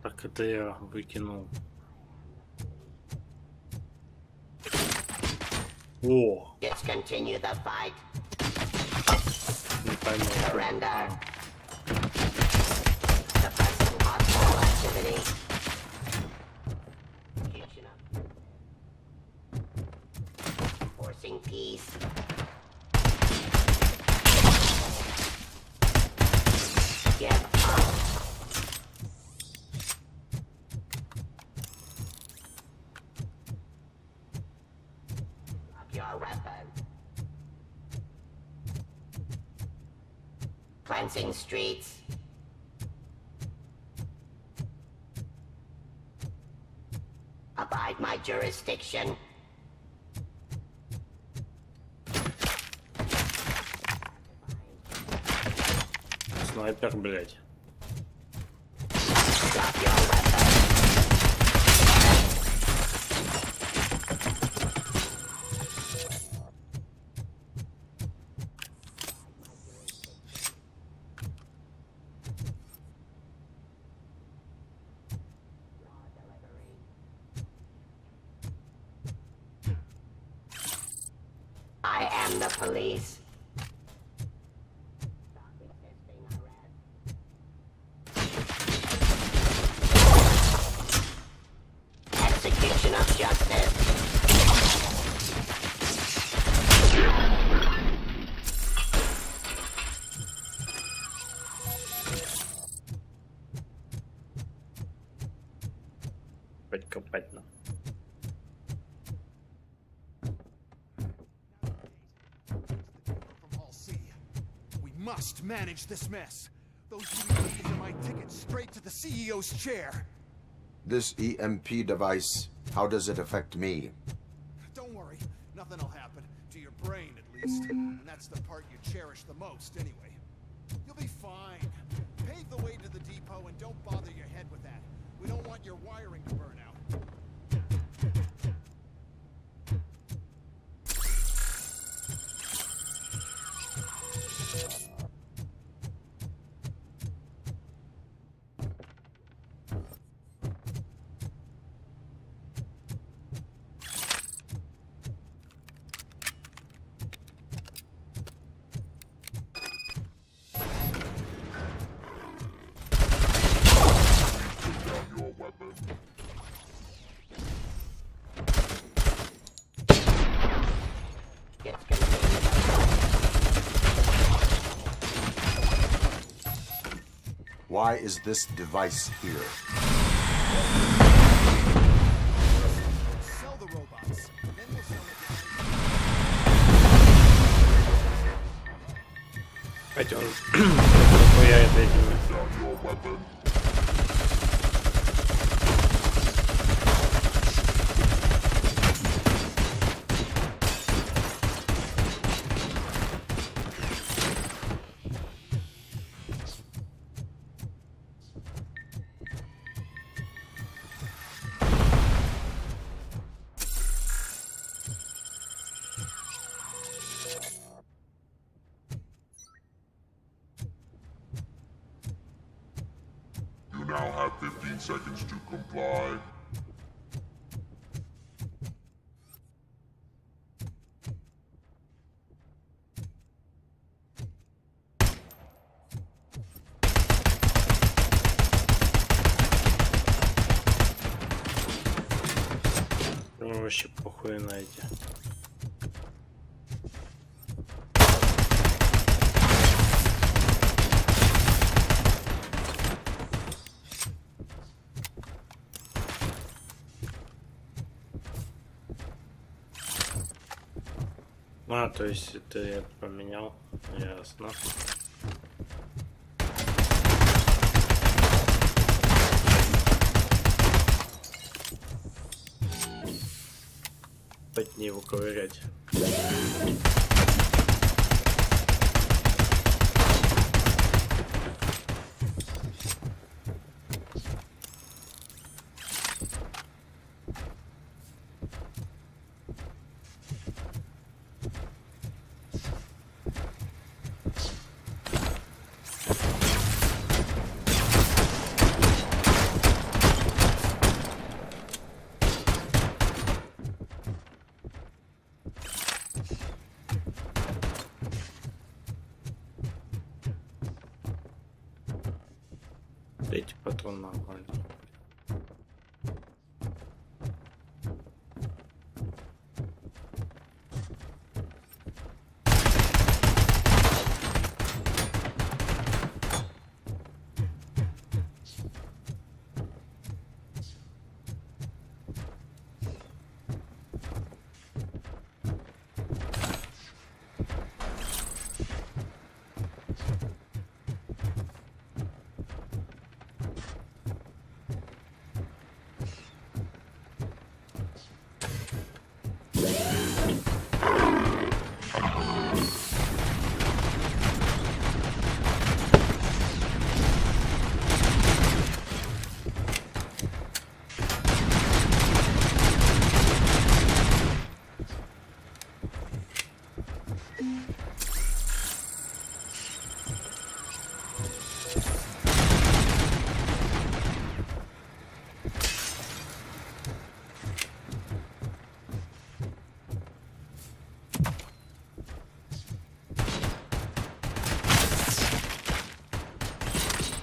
Speaker 1: Так, это я выкинул. О!
Speaker 7: Discontinue the fight.
Speaker 1: Не пойму.
Speaker 7: Surrender. Suppressing hostile activity. Forcing peace. Give up. Drop your weapon. Cleansing streets. Abide my jurisdiction.
Speaker 1: Снайпер, блядь.
Speaker 7: I am the police. Execution of justice.
Speaker 1: Подкопать нам.
Speaker 19: Must manage this mess. Those UEVs are my ticket straight to the CEO's chair.
Speaker 2: This EMP device, how does it affect me?
Speaker 19: Don't worry, nothing'll happen. To your brain, at least. And that's the part you cherish the most, anyway. You'll be fine. Pave the way to the depot and don't bother your head with that. We don't want your wiring to burn out.
Speaker 2: Why is this device here?
Speaker 19: Sell the robots, then we'll sell it.
Speaker 1: Пойдем. Хуярит этими.
Speaker 3: You now have 15 seconds to comply.
Speaker 1: Ну, вообще похуй на эти. А, то есть это я поменял, ясно. Под ней его ковырять. Эти патроны нормально.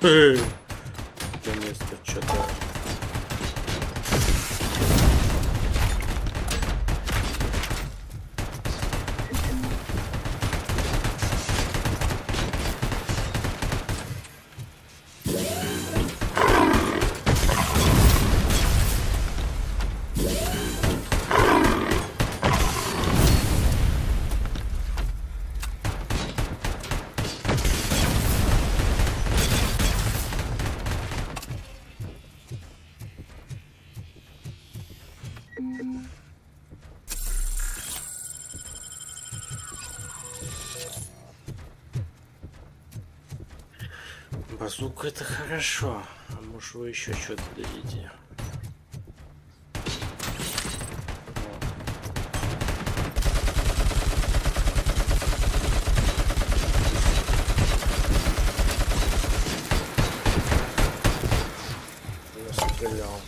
Speaker 1: Наконец-то что-то. Базука это хорошо. А может вы еще что-то дадите? Я стрелял.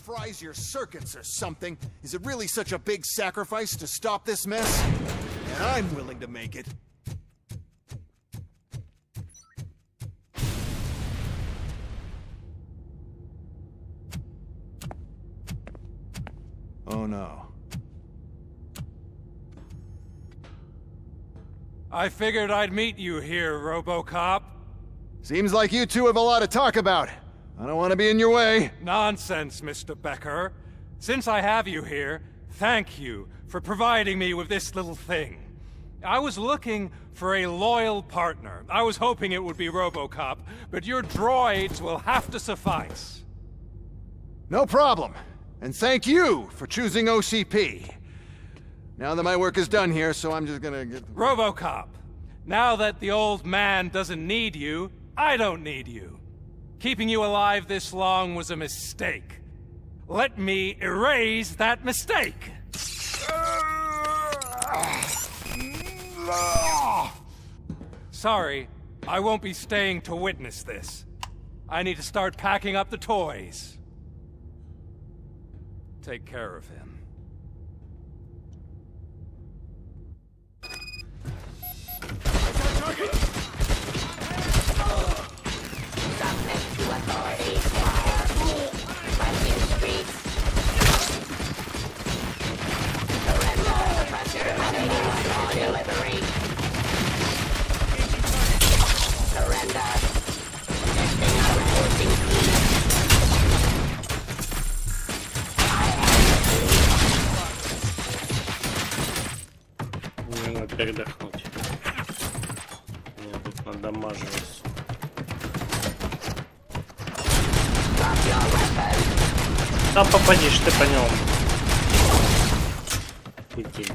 Speaker 19: Fries your circuits or something. Is it really such a big sacrifice to stop this mess? And I'm willing to make it. Oh no.
Speaker 10: I figured I'd meet you here, RoboCop.
Speaker 19: Seems like you two have a lot to talk about. I don't want to be in your way.
Speaker 10: Nonsense, Mr. Becker. Since I have you here, thank you for providing me with this little thing. I was looking for a loyal partner. I was hoping it would be RoboCop, but your droids will have to suffice.
Speaker 19: No problem. And thank you for choosing OCP. Now that my work is done here, so I'm just gonna get...
Speaker 10: RoboCop, now that the old man doesn't need you, I don't need you. Keeping you alive this long was a mistake. Let me erase that mistake! Sorry, I won't be staying to witness this. I need to start packing up the toys. Take care of him.
Speaker 1: Надо передохнуть. Я тут надамаживаюсь. Там попадешь, ты по нему. Иди.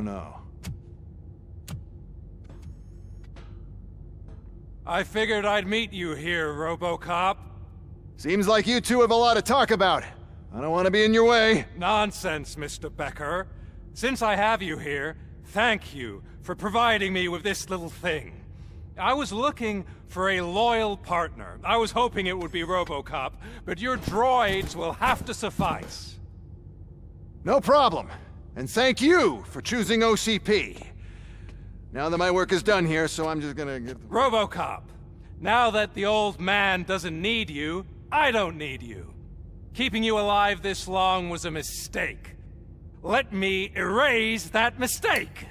Speaker 19: no.
Speaker 10: I figured I'd meet you here, RoboCop.
Speaker 19: Seems like you two have a lot to talk about. I don't want to be in your way.
Speaker 10: Nonsense, Mr. Becker. Since I have you here, thank you for providing me with this little thing. I was looking for a loyal partner. I was hoping it would be RoboCop, but your droids will have to suffice.
Speaker 19: No problem. And thank you for choosing OCP. Now that my work is done here, so I'm just gonna get...
Speaker 10: RoboCop, now that the old man doesn't need you, I don't need you. Keeping you alive this long was a mistake. Let me erase that mistake!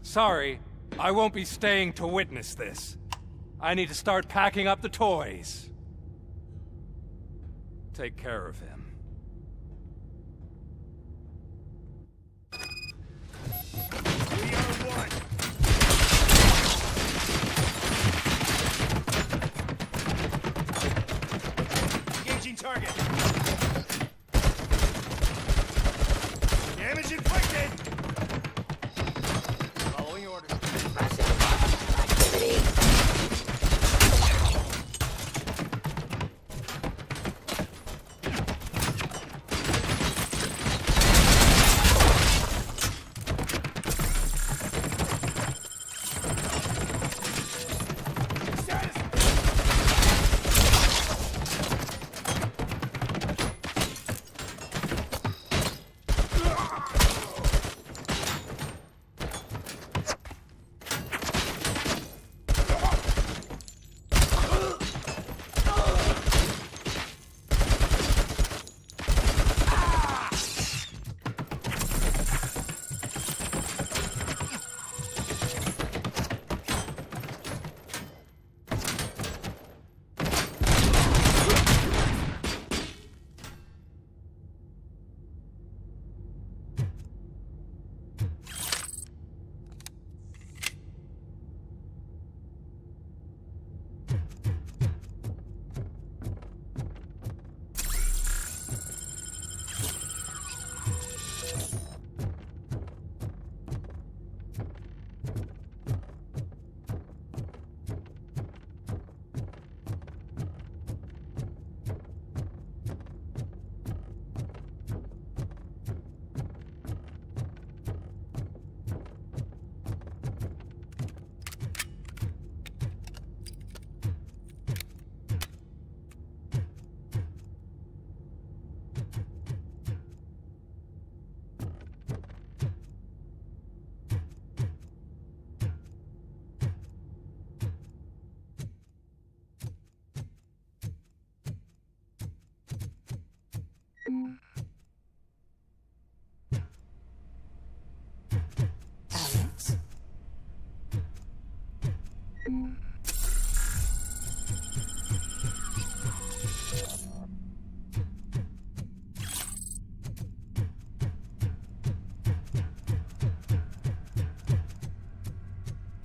Speaker 10: Sorry, I won't be staying to witness this. I need to start packing up the toys. Take care of him.
Speaker 12: We are one. Engaging target. Damage inflicted. Following orders.
Speaker 7: Activity.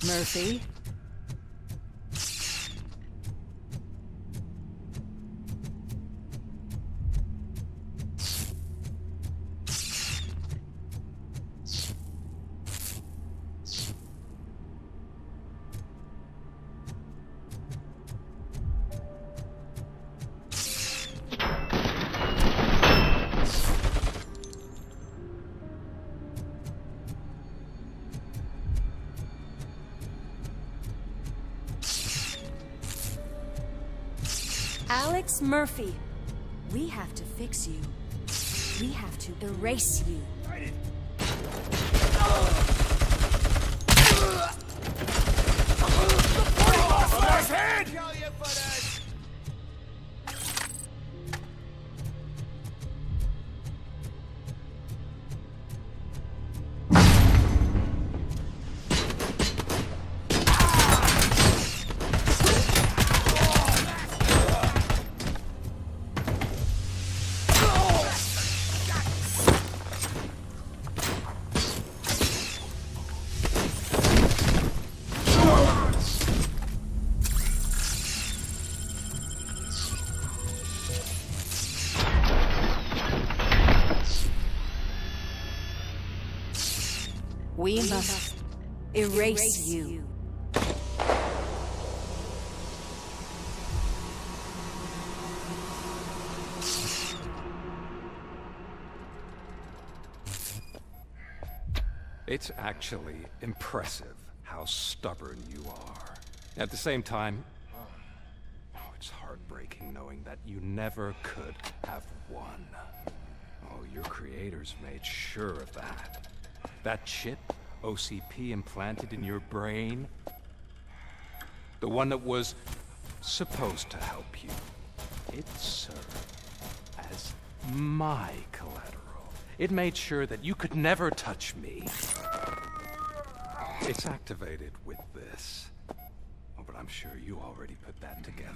Speaker 15: Murphy?
Speaker 14: Alex Murphy, we have to fix you. We have to erase you.
Speaker 12: Nice head!
Speaker 14: erase you.
Speaker 10: It's actually impressive how stubborn you are. At the same time, it's heartbreaking knowing that you never could have won. Oh, your creators made sure of that. That chip OCP implanted in your brain, the one that was supposed to help you, it served as my collateral. It made sure that you could never touch me. It's activated with this. Oh, but I'm sure you already put that together.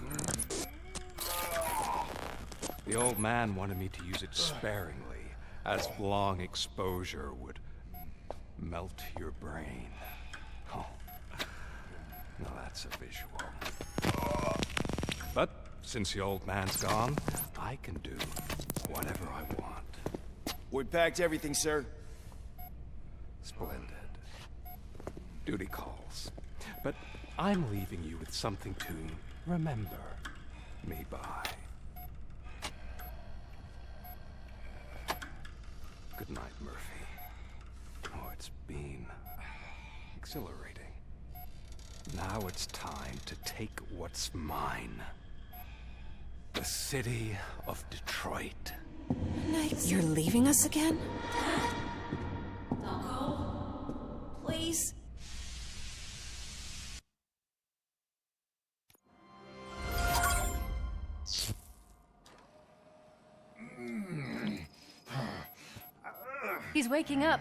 Speaker 10: The old man wanted me to use it sparingly, as long exposure would melt your brain. Oh, now that's a visual. But since the old man's gone, I can do whatever I want.
Speaker 6: We packed everything, sir.
Speaker 10: Splendid. Duty calls. But I'm leaving you with something to remember me by. Good night, Murphy. Oh, it's been exhilarating. Now it's time to take what's mine. The city of Detroit.
Speaker 14: You're leaving us again? Don't go. Please.
Speaker 21: He's waking up.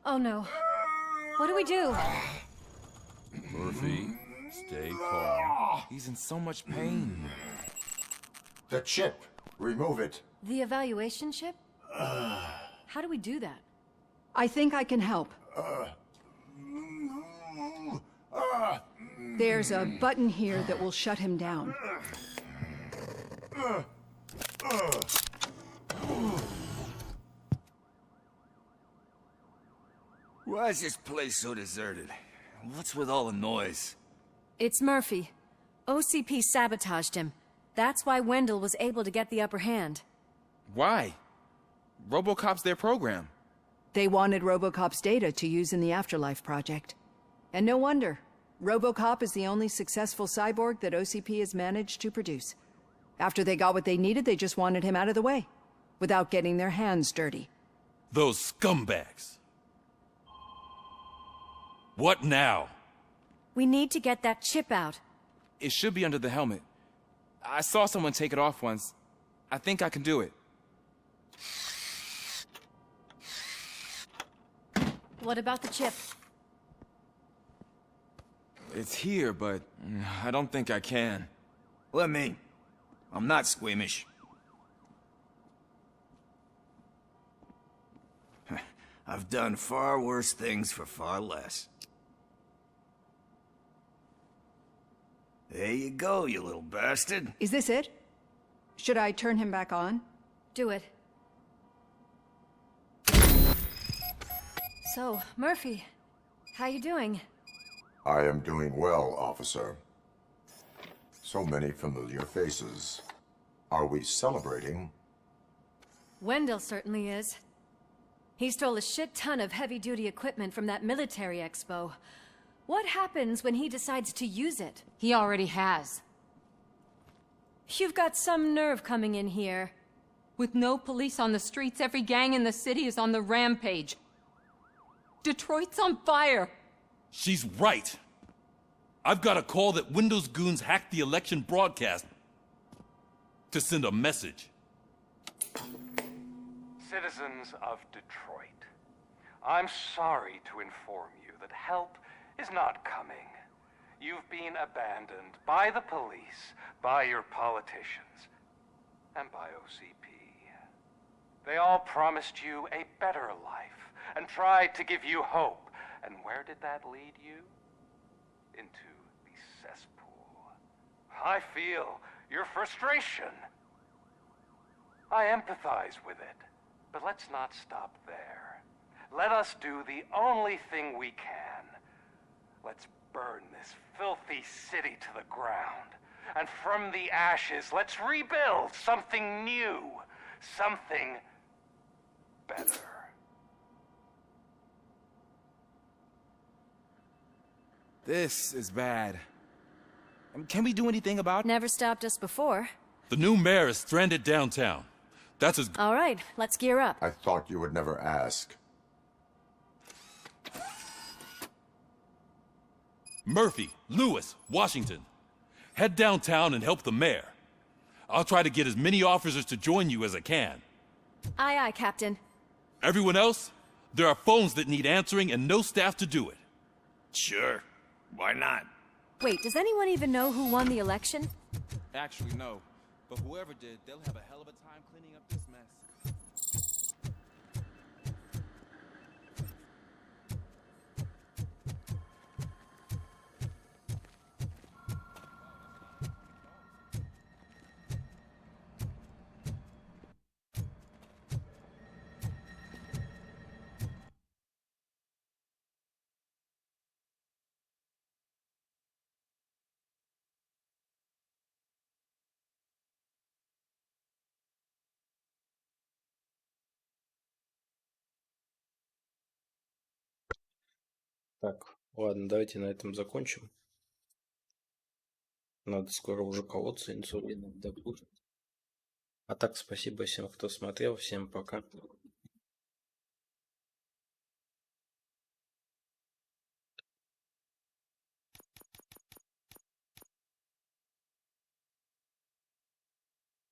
Speaker 21: Oh no. What do we do?
Speaker 6: Murphy, stay calm. He's in so much pain.
Speaker 2: The chip. Remove it.
Speaker 21: The evaluation chip? How do we do that?
Speaker 17: I think I can help. There's a button here that will shut him down.
Speaker 6: Why is this place so deserted? What's with all the noise?
Speaker 14: It's Murphy. OCP sabotaged him. That's why Wendell was able to get the upper hand.
Speaker 6: Why? RoboCop's their program.
Speaker 17: They wanted RoboCop's data to use in the Afterlife project. And no wonder. RoboCop is the only successful cyborg that OCP has managed to produce. After they got what they needed, they just wanted him out of the way, without getting their hands dirty.
Speaker 6: Those scumbags. What now?
Speaker 14: We need to get that chip out.
Speaker 6: It should be under the helmet. I saw someone take it off once. I think I can do it.
Speaker 21: What about the chip?
Speaker 6: It's here, but I don't think I can.
Speaker 20: Let me. I'm not squeamish. I've done far worse things for far less. There you go, you little bastard.
Speaker 17: Is this it? Should I turn him back on?
Speaker 21: Do it. So, Murphy, how you doing?
Speaker 2: I am doing well, officer. So many familiar faces. Are we celebrating?
Speaker 21: Wendell certainly is. He stole a shit ton of heavy-duty equipment from that military expo. What happens when he decides to use it? He already has. You've got some nerve coming in here. With no police on the streets, every gang in the city is on the rampage. Detroit's on fire.
Speaker 6: She's right. I've got a call that Windows goons hacked the election broadcast to send a message.
Speaker 10: Citizens of Detroit, I'm sorry to inform you that help is not coming. You've been abandoned by the police, by your politicians, and by OCP. They all promised you a better life and tried to give you hope. And where did that lead you? Into the cesspool. I feel your frustration. I empathize with it, but let's not stop there. let us do the only thing we can. Let's burn this filthy city to the ground. And from the ashes, let's rebuild something new. Something better.
Speaker 12: This is bad. Can we do anything about it?
Speaker 21: Never stopped us before.
Speaker 6: The new mayor is stranded downtown. That's as...
Speaker 21: All right, let's gear up.
Speaker 2: I thought you would never ask.
Speaker 6: Murphy, Lewis, Washington. Head downtown and help the mayor. I'll try to get as many officers to join you as I can.
Speaker 21: Aye, aye, Captain.
Speaker 6: Everyone else? There are phones that need answering and no staff to do it.
Speaker 20: Sure. Why not?
Speaker 21: Wait, does anyone even know who won the election?
Speaker 12: Actually, no. But whoever did, they'll have a hell of a time cleaning up this mess.
Speaker 1: Так, ладно, давайте на этом закончим. Надо скоро уже колоться инсулином добыть. А так, спасибо всем, кто смотрел. Всем пока.